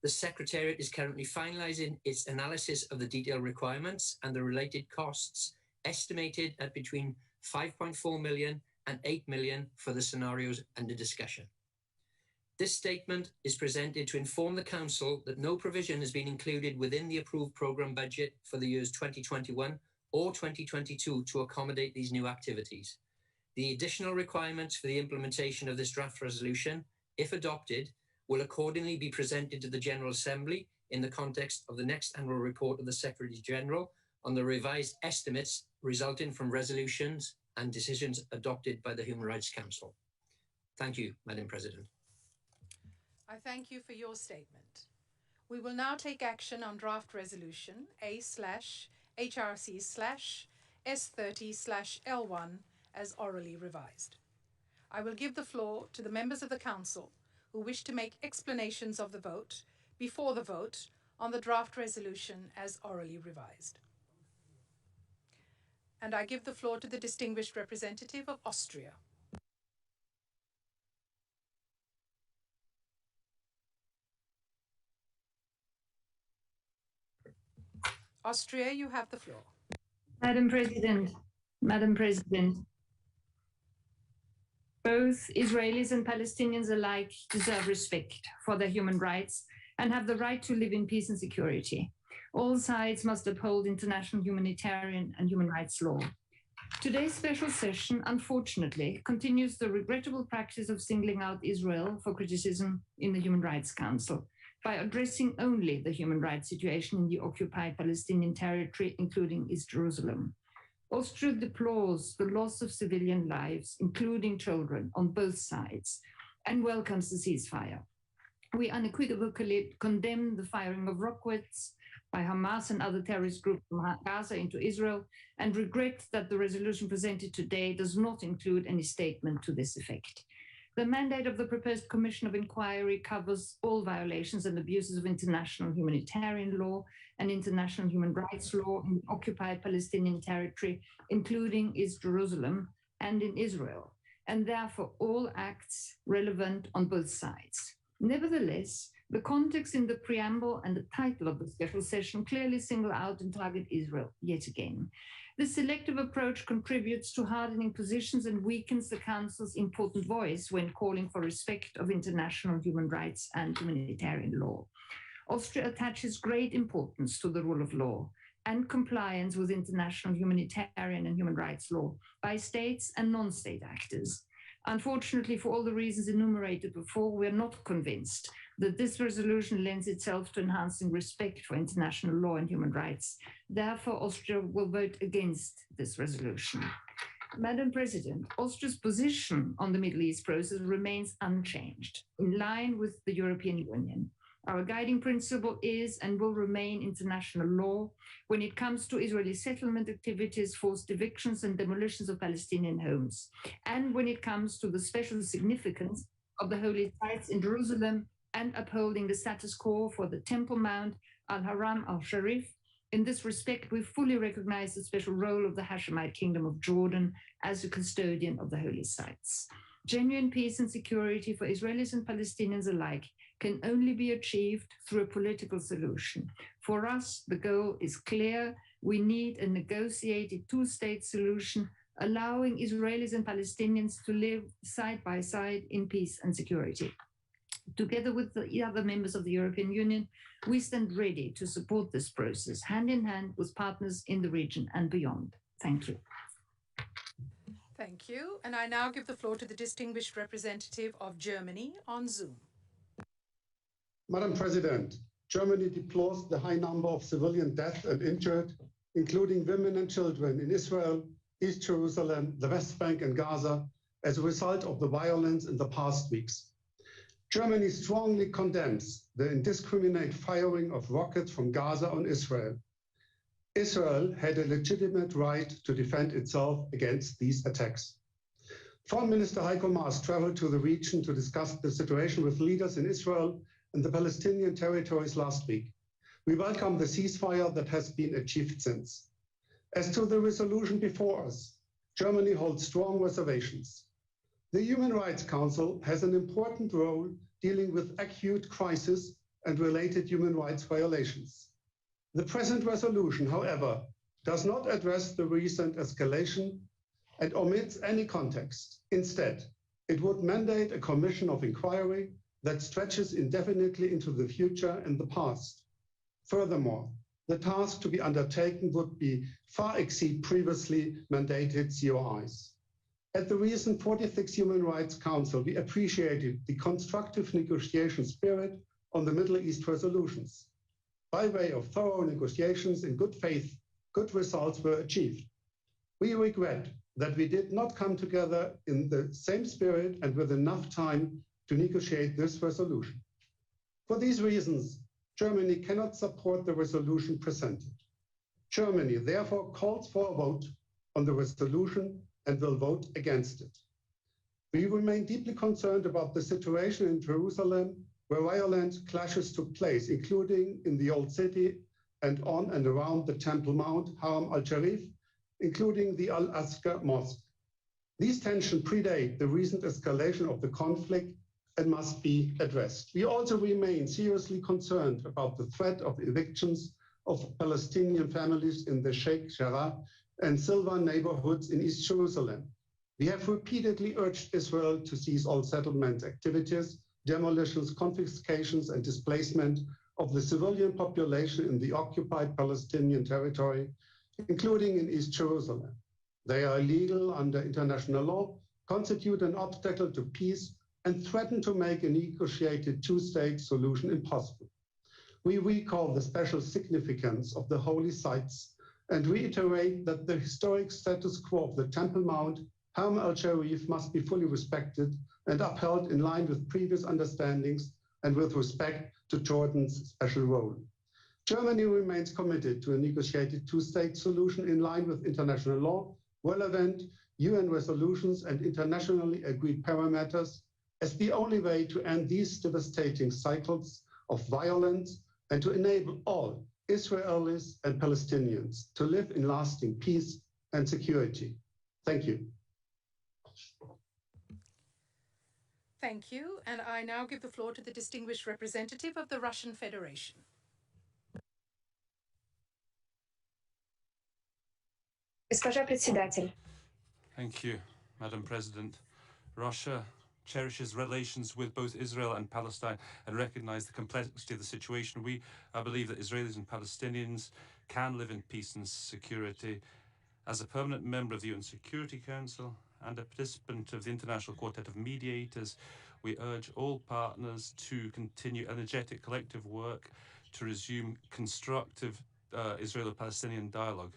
The Secretariat is currently finalising its analysis of the detailed requirements and the related costs, estimated at between 5.4 million and 8 million for the scenarios under discussion. This statement is presented to inform the Council that no provision has been included within the approved programme budget for the years 2021 or 2022 to accommodate these new activities. The additional requirements for the implementation of this draft resolution, if adopted, will accordingly be presented to the General Assembly in the context of the next annual report of the Secretary-General on the revised estimates resulting from resolutions and decisions adopted by the Human Rights Council. Thank you, Madam President. I thank you for your statement. We will now take action on draft resolution A/HRC/S30/L1 as orally revised. I will give the floor to the members of the Council who wish to make explanations of the vote before the vote on the draft resolution as orally revised. And I give the floor to the distinguished representative of Austria. Austria, you have the floor. Madam President, both Israelis and Palestinians alike deserve respect for their human rights and have the right to live in peace and security. All sides must uphold international humanitarian and human rights law. Today's special session, unfortunately, continues the regrettable practice of singling out Israel for criticism in the Human Rights Council by addressing only the human rights situation in the occupied Palestinian territory, including East Jerusalem. Austria deplores the loss of civilian lives, including children, on both sides, and welcomes the ceasefire. We unequivocally condemn the firing of rockets by Hamas and other terrorist groups from Gaza into Israel, and regret that the resolution presented today does not include any statement to this effect. The mandate of the proposed Commission of Inquiry covers all violations and abuses of international humanitarian law and international human rights law in occupied Palestinian territory, including East Jerusalem and in Israel, and therefore all acts relevant on both sides. Nevertheless, the context in the preamble and the title of the special session clearly single out and target Israel yet again. This selective approach contributes to hardening positions and weakens the Council's important voice when calling for respect of international human rights and humanitarian law. Austria attaches great importance to the rule of law and compliance with international humanitarian and human rights law by states and non-state actors. Unfortunately, for all the reasons enumerated before, we are not convinced that this resolution lends itself to enhancing respect for international law and human rights. Therefore, Austria will vote against this resolution. Madam President, Austria's position on the Middle East process remains unchanged, in line with the European Union. Our guiding principle is and will remain international law when it comes to Israeli settlement activities, forced evictions and demolitions of Palestinian homes, and when it comes to the special significance of the holy sites in Jerusalem and upholding the status quo for the Temple Mount, Al-Haram, Al-Sharif. In this respect, we fully recognize the special role of the Hashemite Kingdom of Jordan as the custodian of the holy sites. Genuine peace and security for Israelis and Palestinians alike can only be achieved through a political solution. For us, the goal is clear. We need a negotiated two-state solution, allowing Israelis and Palestinians to live side by side in peace and security. Together with the other members of the European Union, we stand ready to support this process, hand in hand with partners in the region and beyond. Thank you. Thank you. And I now give the floor to the distinguished representative of Germany on Zoom. Madam President, Germany deplores the high number of civilian deaths and injured, including women and children in Israel, East Jerusalem, the West Bank and Gaza, as a result of the violence in the past weeks. Germany strongly condemns the indiscriminate firing of rockets from Gaza on Israel. Israel had a legitimate right to defend itself against these attacks. Foreign Minister Heiko Maas traveled to the region to discuss the situation with leaders in Israel and the Palestinian territories last week. We welcome the ceasefire that has been achieved since. As to the resolution before us, Germany holds strong reservations. The Human Rights Council has an important role dealing with acute crisis and related human rights violations. The present resolution, however, does not address the recent escalation and omits any context. Instead, it would mandate a commission of inquiry that stretches indefinitely into the future and the past. Furthermore, the task to be undertaken would far exceed previously mandated COIs. At the recent 46th Human Rights Council, we appreciated the constructive negotiation spirit on the Middle East resolutions. By way of thorough negotiations in good faith, good results were achieved. We regret that we did not come together in the same spirit and with enough time to negotiate this resolution. For these reasons, Germany cannot support the resolution presented. Germany therefore calls for a vote on the resolution and will vote against it. We remain deeply concerned about the situation in Jerusalem, where violent clashes took place, including in the Old City and on and around the Temple Mount, Haram al-Sharif, including the Al-Aqsa Mosque. These tensions predate the recent escalation of the conflict and must be addressed. We also remain seriously concerned about the threat of evictions of Palestinian families in the Sheikh Jarrah and Silvan neighborhoods in East Jerusalem. We have repeatedly urged Israel to cease all settlement activities, demolitions, confiscations, and displacement of the civilian population in the occupied Palestinian territory, including in East Jerusalem. They are illegal under international law, constitute an obstacle to peace, and threaten to make a negotiated two-state solution impossible. We recall the special significance of the holy sites and reiterate that the historic status quo of the Temple Mount, Haram al-Sharif, must be fully respected and upheld in line with previous understandings and with respect to Jordan's special role. Germany remains committed to a negotiated two-state solution in line with international law, relevant UN resolutions, and internationally agreed parameters as the only way to end these devastating cycles of violence and to enable all Israelis and Palestinians to live in lasting peace and security. Thank you. Thank you. And I now give the floor to the distinguished representative of the Russian Federation. Госпожа председатель. Thank you, Madam President. Russia cherishes relations with both Israel and Palestine and recognize the complexity of the situation. We believe that Israelis and Palestinians can live in peace and security. As a permanent member of the UN Security Council and a participant of the International Quartet of Mediators, we urge all partners to continue energetic collective work to resume constructive Israelo-Palestinian dialogue.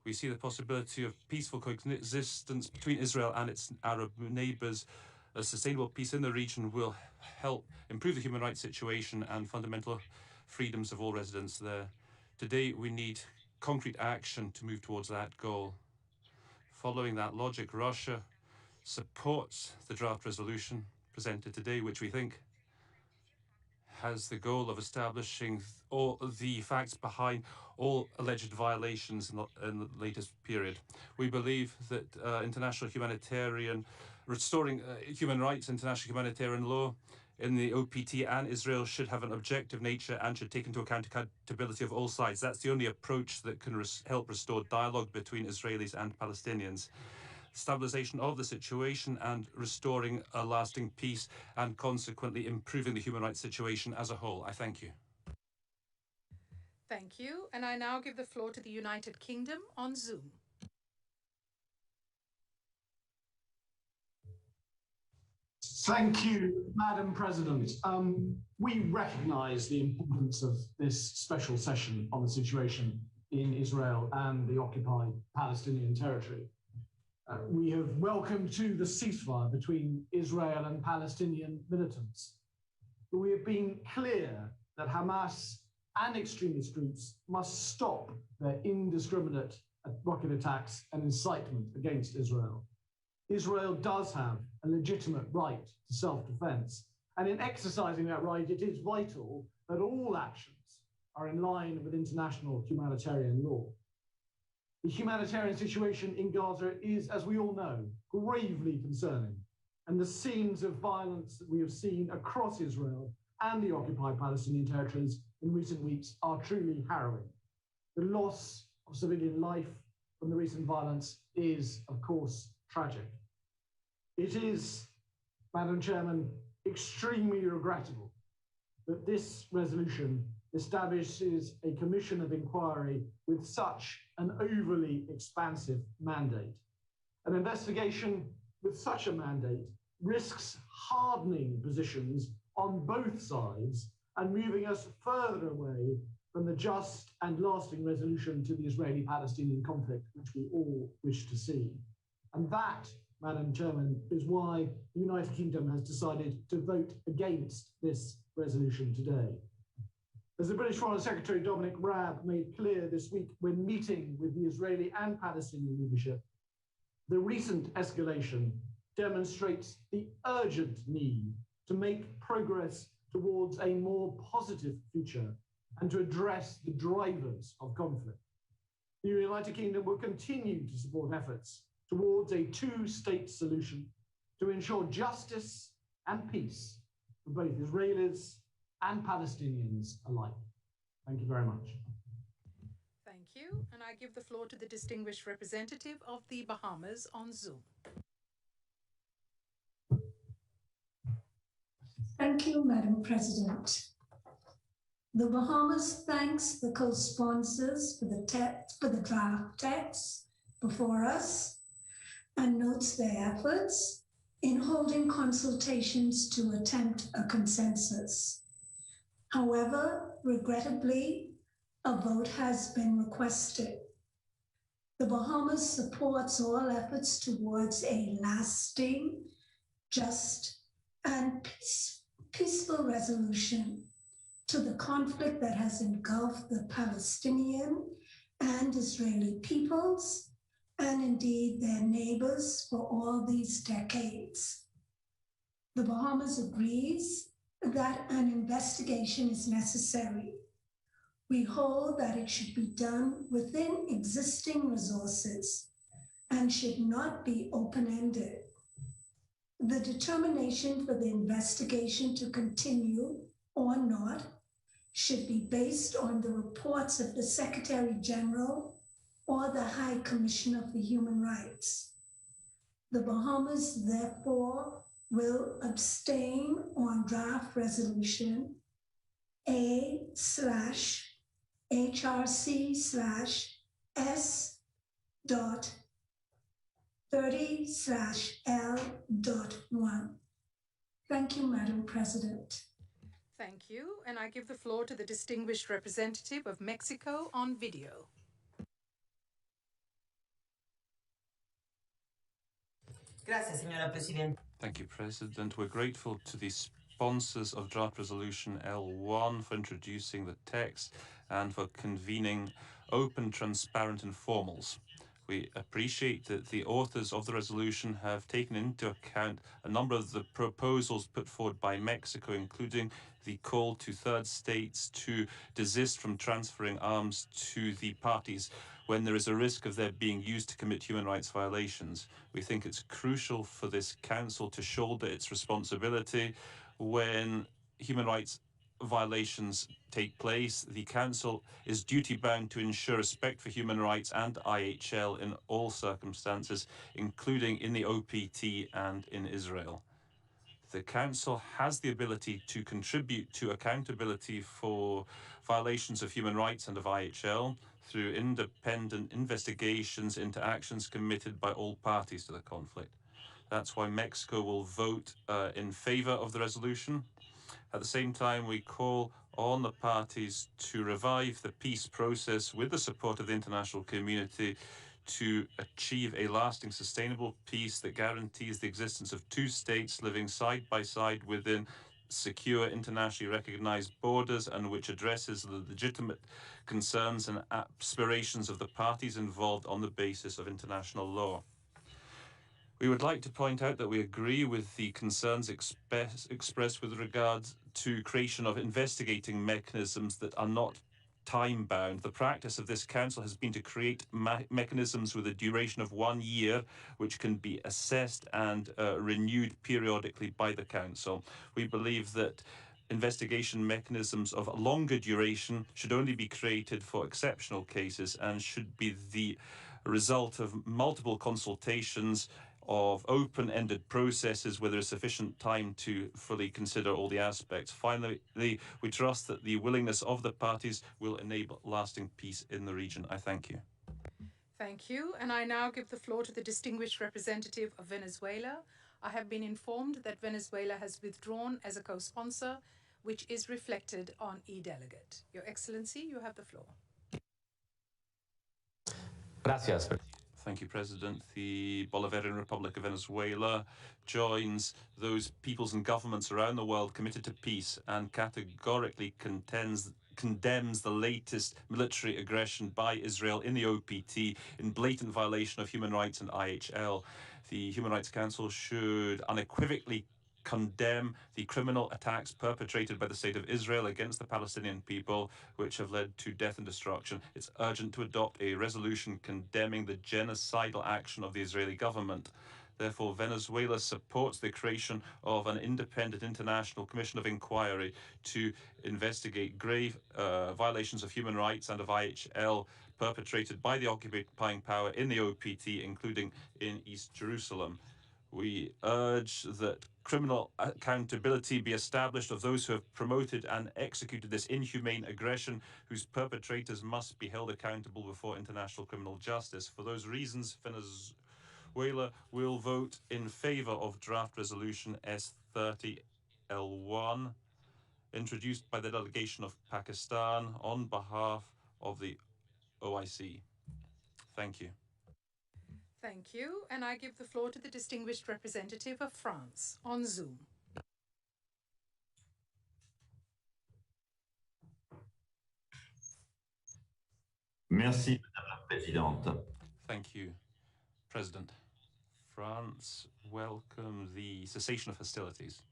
We see the possibility of peaceful coexistence between Israel and its Arab neighbors. A sustainable peace in the region will help improve the human rights situation and fundamental freedoms of all residents there. Today, we need concrete action to move towards that goal. Following that logic, Russia supports the draft resolution presented today, which we think has the goal of establishing all the facts behind all alleged violations in the latest period. We believe that restoring human rights, international humanitarian law in the OPT and Israel should have an objective nature and should take into account accountability of all sides. That's the only approach that can help restore dialogue between Israelis and Palestinians. Stabilization of the situation and restoring a lasting peace and consequently improving the human rights situation as a whole. I thank you. Thank you. And I now give the floor to the United Kingdom on Zoom. Thank you, Madam President. We recognise the importance of this special session on the situation in Israel and the occupied Palestinian territory. We have welcomed too the ceasefire between Israel and Palestinian militants. But we have been clear that Hamas and extremist groups must stop their indiscriminate rocket attacks and incitement against Israel. Israel does have a legitimate right to self-defense, and in exercising that right, it is vital that all actions are in line with international humanitarian law. The humanitarian situation in Gaza is, as we all know, gravely concerning, and the scenes of violence that we have seen across Israel and the occupied Palestinian territories in recent weeks are truly harrowing. The loss of civilian life from the recent violence is, of course, tragic. It is, Madam Chairman, extremely regrettable that this resolution establishes a commission of inquiry with such an overly expansive mandate. An investigation with such a mandate risks hardening positions on both sides and moving us further away from the just and lasting resolution to the Israeli-Palestinian conflict, which we all wish to see. And that, Madam Chairman, is why the United Kingdom has decided to vote against this resolution today. As the British Foreign Secretary Dominic Raab made clear this week when meeting with the Israeli and Palestinian leadership, the recent escalation demonstrates the urgent need to make progress towards a more positive future and to address the drivers of conflict. The United Kingdom will continue to support efforts towards a two-state solution to ensure justice and peace for both Israelis and Palestinians alike. Thank you very much. Thank you. And I give the floor to the distinguished representative of the Bahamas on Zoom. Thank you, Madam President. The Bahamas thanks the co-sponsors for the draft text before us and notes their efforts in holding consultations to attempt a consensus. However, regrettably, a vote has been requested. The Bahamas supports all efforts towards a lasting, just, and peaceful resolution to the conflict that has engulfed the Palestinian and Israeli peoples, and indeed their neighbors for all these decades. The Bahamas agrees that an investigation is necessary. We hold that it should be done within existing resources and should not be open-ended. The determination for the investigation to continue or not should be based on the reports of the Secretary General or the High Commissioner for Human Rights. The Bahamas, therefore, will abstain on draft resolution A/HRC/S.30/L.1. Thank you, Madam President. Thank you. And I give the floor to the distinguished representative of Mexico on video. Thank you, President. We're grateful to the sponsors of Draft Resolution L1 for introducing the text and for convening open, transparent informals. We appreciate that the authors of the resolution have taken into account a number of the proposals put forward by Mexico, including the call to third states to desist from transferring arms to the parties when there is a risk of their being used to commit human rights violations. We think it's crucial for this council to shoulder its responsibility when human rights violations take place. The Council is duty-bound to ensure respect for human rights and IHL in all circumstances, including in the OPT and in Israel. The Council has the ability to contribute to accountability for violations of human rights and of IHL through independent investigations into actions committed by all parties to the conflict. That's why Mexico will vote in favor of the resolution. At the same time, we call on the parties to revive the peace process with the support of the international community to achieve a lasting, sustainable peace that guarantees the existence of two states living side by side within secure, internationally recognized borders, and which addresses the legitimate concerns and aspirations of the parties involved on the basis of international law. We would like to point out that we agree with the concerns expressed with regards to creation of investigating mechanisms that are not time-bound. The practice of this Council has been to create mechanisms with a duration of 1 year, which can be assessed and renewed periodically by the Council. We believe that investigation mechanisms of longer duration should only be created for exceptional cases and should be the result of multiple consultations of open-ended processes where there is sufficient time to fully consider all the aspects. Finally, we trust that the willingness of the parties will enable lasting peace in the region. I thank you. Thank you. And I now give the floor to the distinguished representative of Venezuela. I have been informed that Venezuela has withdrawn as a co-sponsor, which is reflected on e-delegate. Your Excellency, you have the floor. Gracias. Thank you, President. The Bolivarian Republic of Venezuela joins those peoples and governments around the world committed to peace and categorically condemns the latest military aggression by Israel in the OPT in blatant violation of human rights and IHL. The Human Rights Council should unequivocally condemn the criminal attacks perpetrated by the State of Israel against the Palestinian people, which have led to death and destruction. It's urgent to adopt a resolution condemning the genocidal action of the Israeli government. Therefore, Venezuela supports the creation of an independent international commission of inquiry to investigate grave violations of human rights and of IHL perpetrated by the occupying power in the OPT, including in East Jerusalem. We urge that criminal accountability be established of those who have promoted and executed this inhumane aggression, whose perpetrators must be held accountable before international criminal justice. For those reasons, Venezuela will vote in favor of draft resolution S30L1, introduced by the delegation of Pakistan on behalf of the OIC. Thank you. Thank you. And I give the floor to the distinguished representative of France on Zoom. Merci, Madame la Présidente. Thank you, President. France welcomes the cessation of hostilities.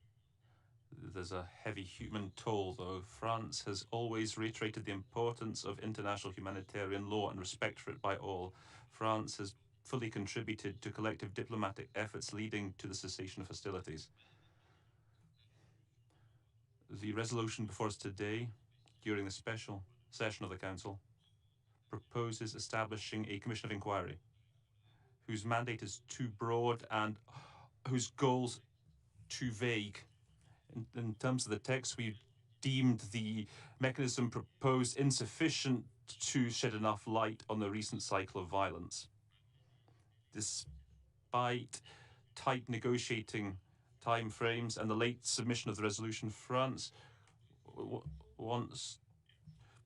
There's a heavy human toll, though. France has always reiterated the importance of international humanitarian law and respect for it by all. France has fully contributed to collective diplomatic efforts leading to the cessation of hostilities. The resolution before us today, during the special session of the Council, proposes establishing a commission of inquiry whose mandate is too broad and whose goals too vague. In terms of the text, we deemed the mechanism proposed insufficient to shed enough light on the recent cycle of violence. Despite tight negotiating timeframes and the late submission of the resolution, France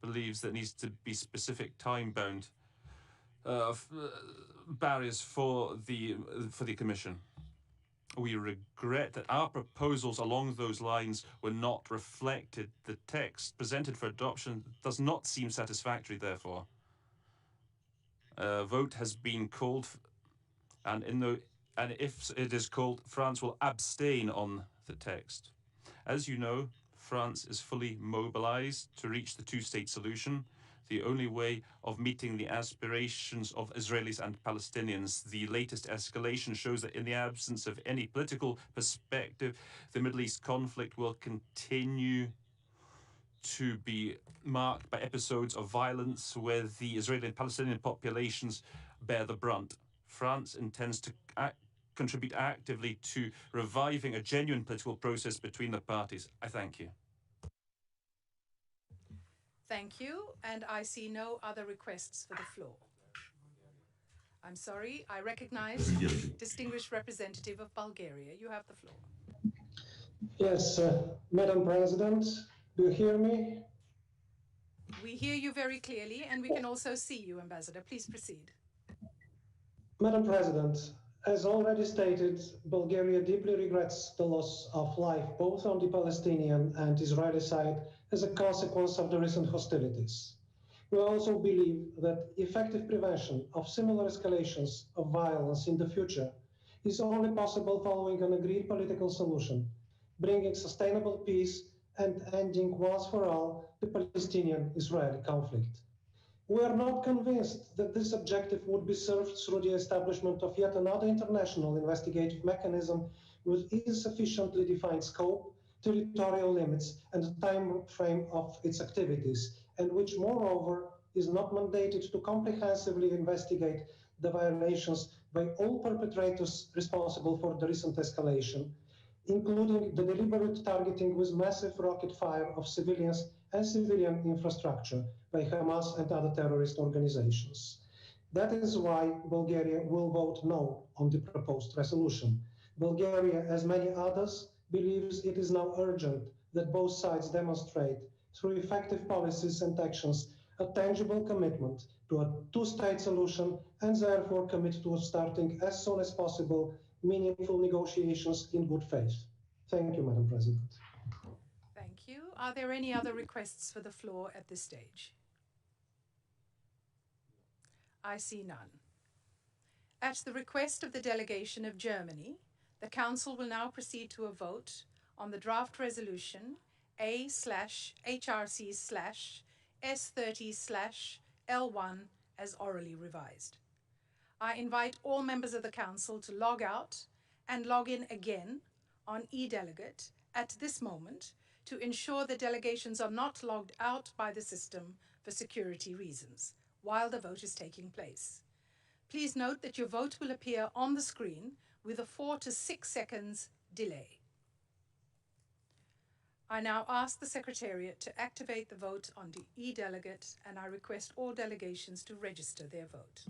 believes that needs to be specific time-bound barriers for the Commission. We regret that our proposals along those lines were not reflected. The text presented for adoption does not seem satisfactory, therefore. A vote has been called, and if it is called, France will abstain on the text. As you know, France is fully mobilized to reach the two-state solution, the only way of meeting the aspirations of Israelis and Palestinians. The latest escalation shows that in the absence of any political perspective, the Middle East conflict will continue to be marked by episodes of violence where the Israeli and Palestinian populations bear the brunt. France intends to contribute actively to reviving a genuine political process between the parties. I thank you. Thank you, and I see no other requests for the floor. I'm sorry, I recognize the distinguished representative of Bulgaria. You have the floor. Yes, Madam President, do you hear me? We hear you very clearly, and we can also see you, Ambassador. Please proceed. Madam President, as already stated, Bulgaria deeply regrets the loss of life both on the Palestinian and Israeli side as a consequence of the recent hostilities. We also believe that effective prevention of similar escalations of violence in the future is only possible following an agreed political solution, bringing sustainable peace and ending once for all the Palestinian-Israeli conflict. We are not convinced that this objective would be served through the establishment of yet another international investigative mechanism with insufficiently defined scope, territorial limits, and time frame of its activities, and which, moreover, is not mandated to comprehensively investigate the violations by all perpetrators responsible for the recent escalation, including the deliberate targeting with massive rocket fire of civilians and civilian infrastructure by Hamas and other terrorist organizations. That is why Bulgaria will vote no on the proposed resolution. Bulgaria, as many others, believes it is now urgent that both sides demonstrate, through effective policies and actions, a tangible commitment to a two-state solution and therefore commit to starting as soon as possible meaningful negotiations in good faith. Thank you, Madam President. Thank you. Are there any other requests for the floor at this stage? I see none. At the request of the delegation of Germany, the Council will now proceed to a vote on the draft resolution A/HRC/S30/L1 as orally revised. I invite all members of the Council to log out and log in again on eDelegate at this moment to ensure the delegations are not logged out by the system for security reasons while the vote is taking place. Please note that your vote will appear on the screen with a 4 to 6 seconds delay. I now ask the Secretariat to activate the vote on the eDelegate, and I request all delegations to register their vote.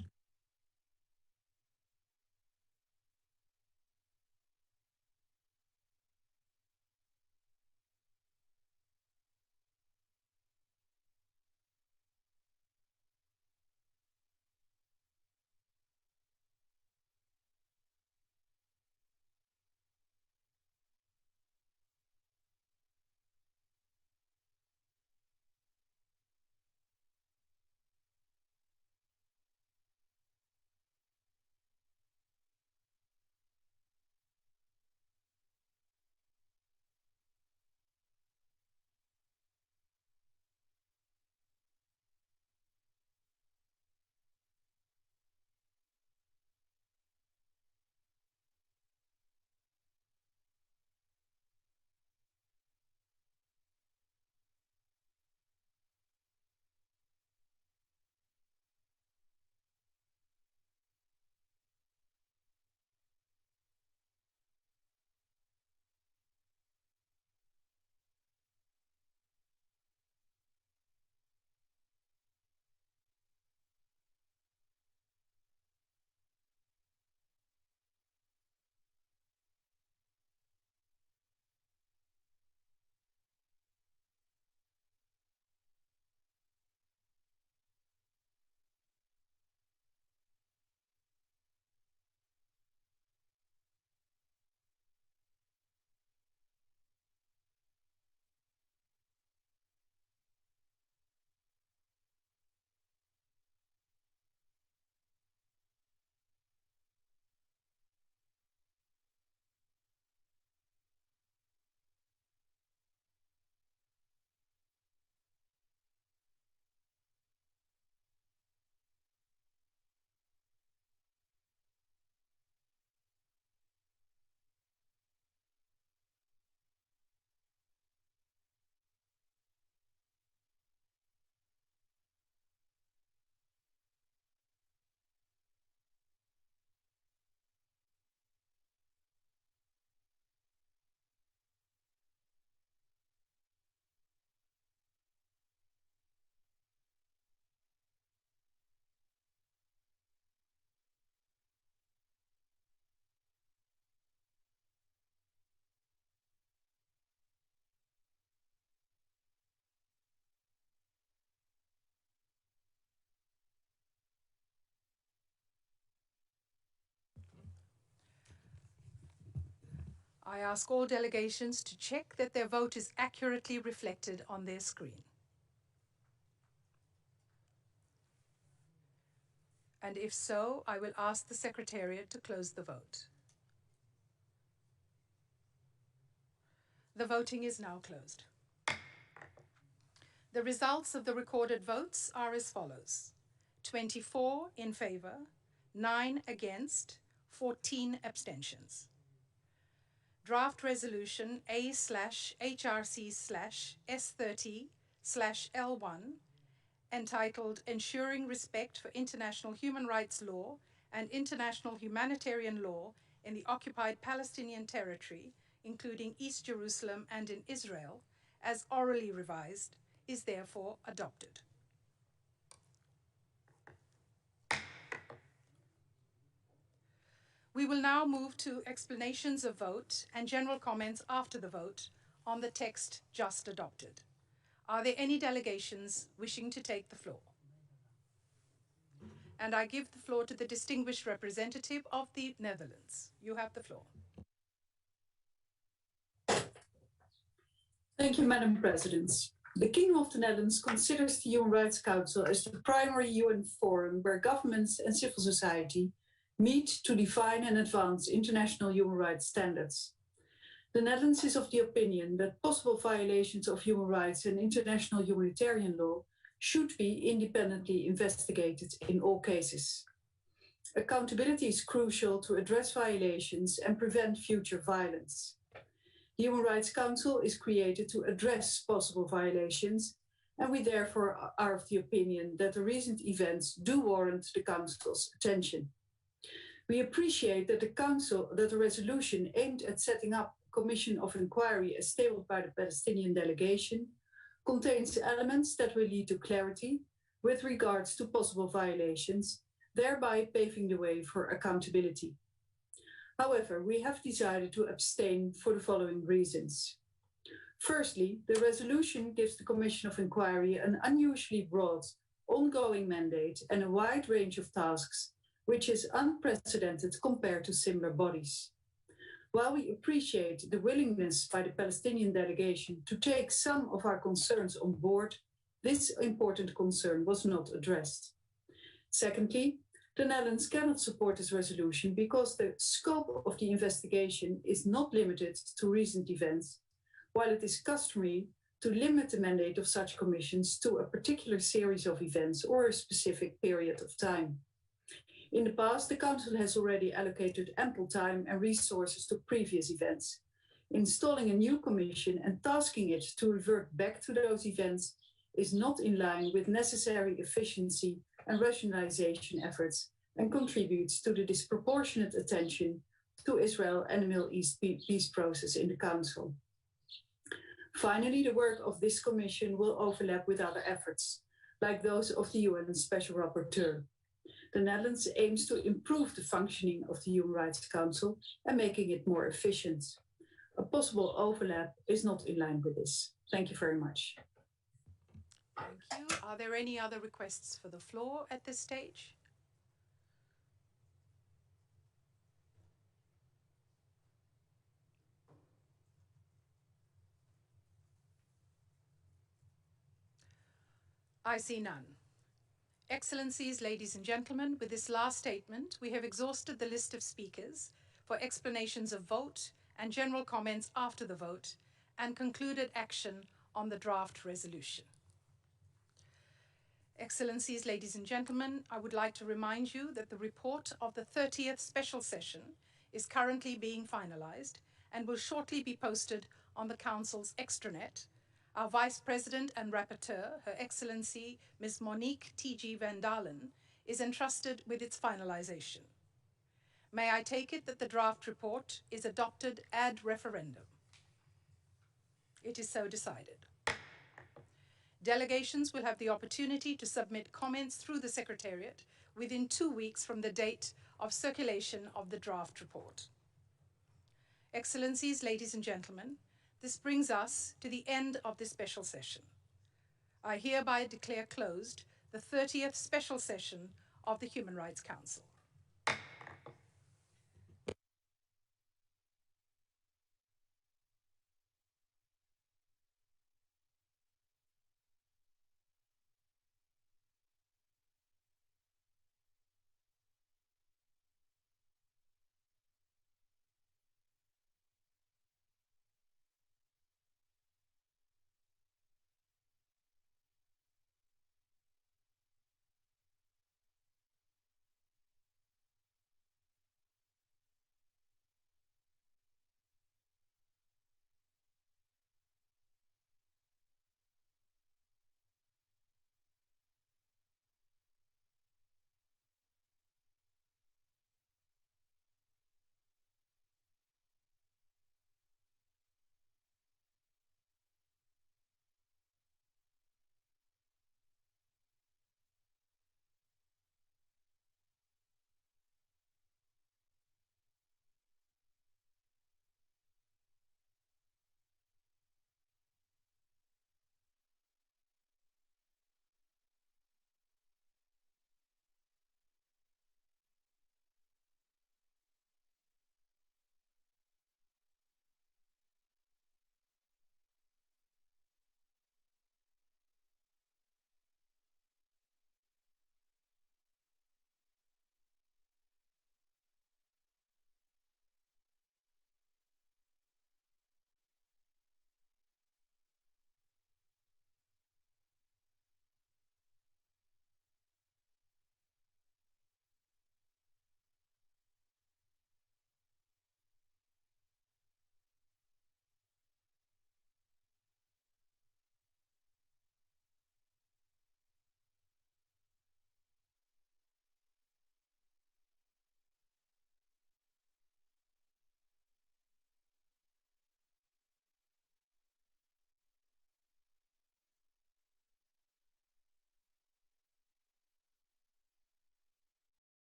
I ask all delegations to check that their vote is accurately reflected on their screen. And if so, I will ask the Secretariat to close the vote. The voting is now closed. The results of the recorded votes are as follows: 24 in favor, 9 against, 14 abstentions. Draft Resolution A/HRC/S30/L1, entitled Ensuring Respect for International Human Rights Law and International Humanitarian Law in the Occupied Palestinian Territory, including East Jerusalem and in Israel, as orally revised, is therefore adopted. We will now move to explanations of vote and general comments after the vote on the text just adopted. Are there any delegations wishing to take the floor? And I give the floor to the distinguished representative of the Netherlands. You have the floor. Thank you, Madam President. The Kingdom of the Netherlands considers the Human Rights Council as the primary UN forum where governments and civil society meet to define and advance international human rights standards. The Netherlands is of the opinion that possible violations of human rights and international humanitarian law should be independently investigated in all cases. Accountability is crucial to address violations and prevent future violence. The Human Rights Council is created to address possible violations, and we therefore are of the opinion that the recent events do warrant the Council's attention. We appreciate that the resolution aimed at setting up a commission of inquiry as tabled by the Palestinian delegation contains elements that will lead to clarity with regards to possible violations, thereby paving the way for accountability. However, we have decided to abstain for the following reasons. Firstly, the resolution gives the Commission of Inquiry an unusually broad, ongoing mandate and a wide range of tasks, which is unprecedented compared to similar bodies. While we appreciate the willingness by the Palestinian delegation to take some of our concerns on board, this important concern was not addressed. Secondly, the Netherlands cannot support this resolution because the scope of the investigation is not limited to recent events, while it is customary to limit the mandate of such commissions to a particular series of events or a specific period of time. In the past, the Council has already allocated ample time and resources to previous events. Installing a new commission and tasking it to revert back to those events is not in line with necessary efficiency and rationalization efforts and contributes to the disproportionate attention to Israel and the Middle East peace process in the Council. Finally, the work of this Commission will overlap with other efforts, like those of the UN Special Rapporteur. The Netherlands aims to improve the functioning of the Human Rights Council and making it more efficient. A possible overlap is not in line with this. Thank you very much. Thank you. Are there any other requests for the floor at this stage? I see none. Excellencies, ladies and gentlemen, with this last statement, we have exhausted the list of speakers for explanations of vote and general comments after the vote and concluded action on the draft resolution. Excellencies, ladies and gentlemen, I would like to remind you that the report of the 30th special session is currently being finalized and will shortly be posted on the Council's extranet. Our Vice President and Rapporteur, Her Excellency Ms. Monique T.G. van Dalen, is entrusted with its finalization. May I take it that the draft report is adopted ad referendum? It is so decided. Delegations will have the opportunity to submit comments through the Secretariat within 2 weeks from the date of circulation of the draft report. Excellencies, ladies and gentlemen, this brings us to the end of this special session. I hereby declare closed the 30th special session of the Human Rights Council.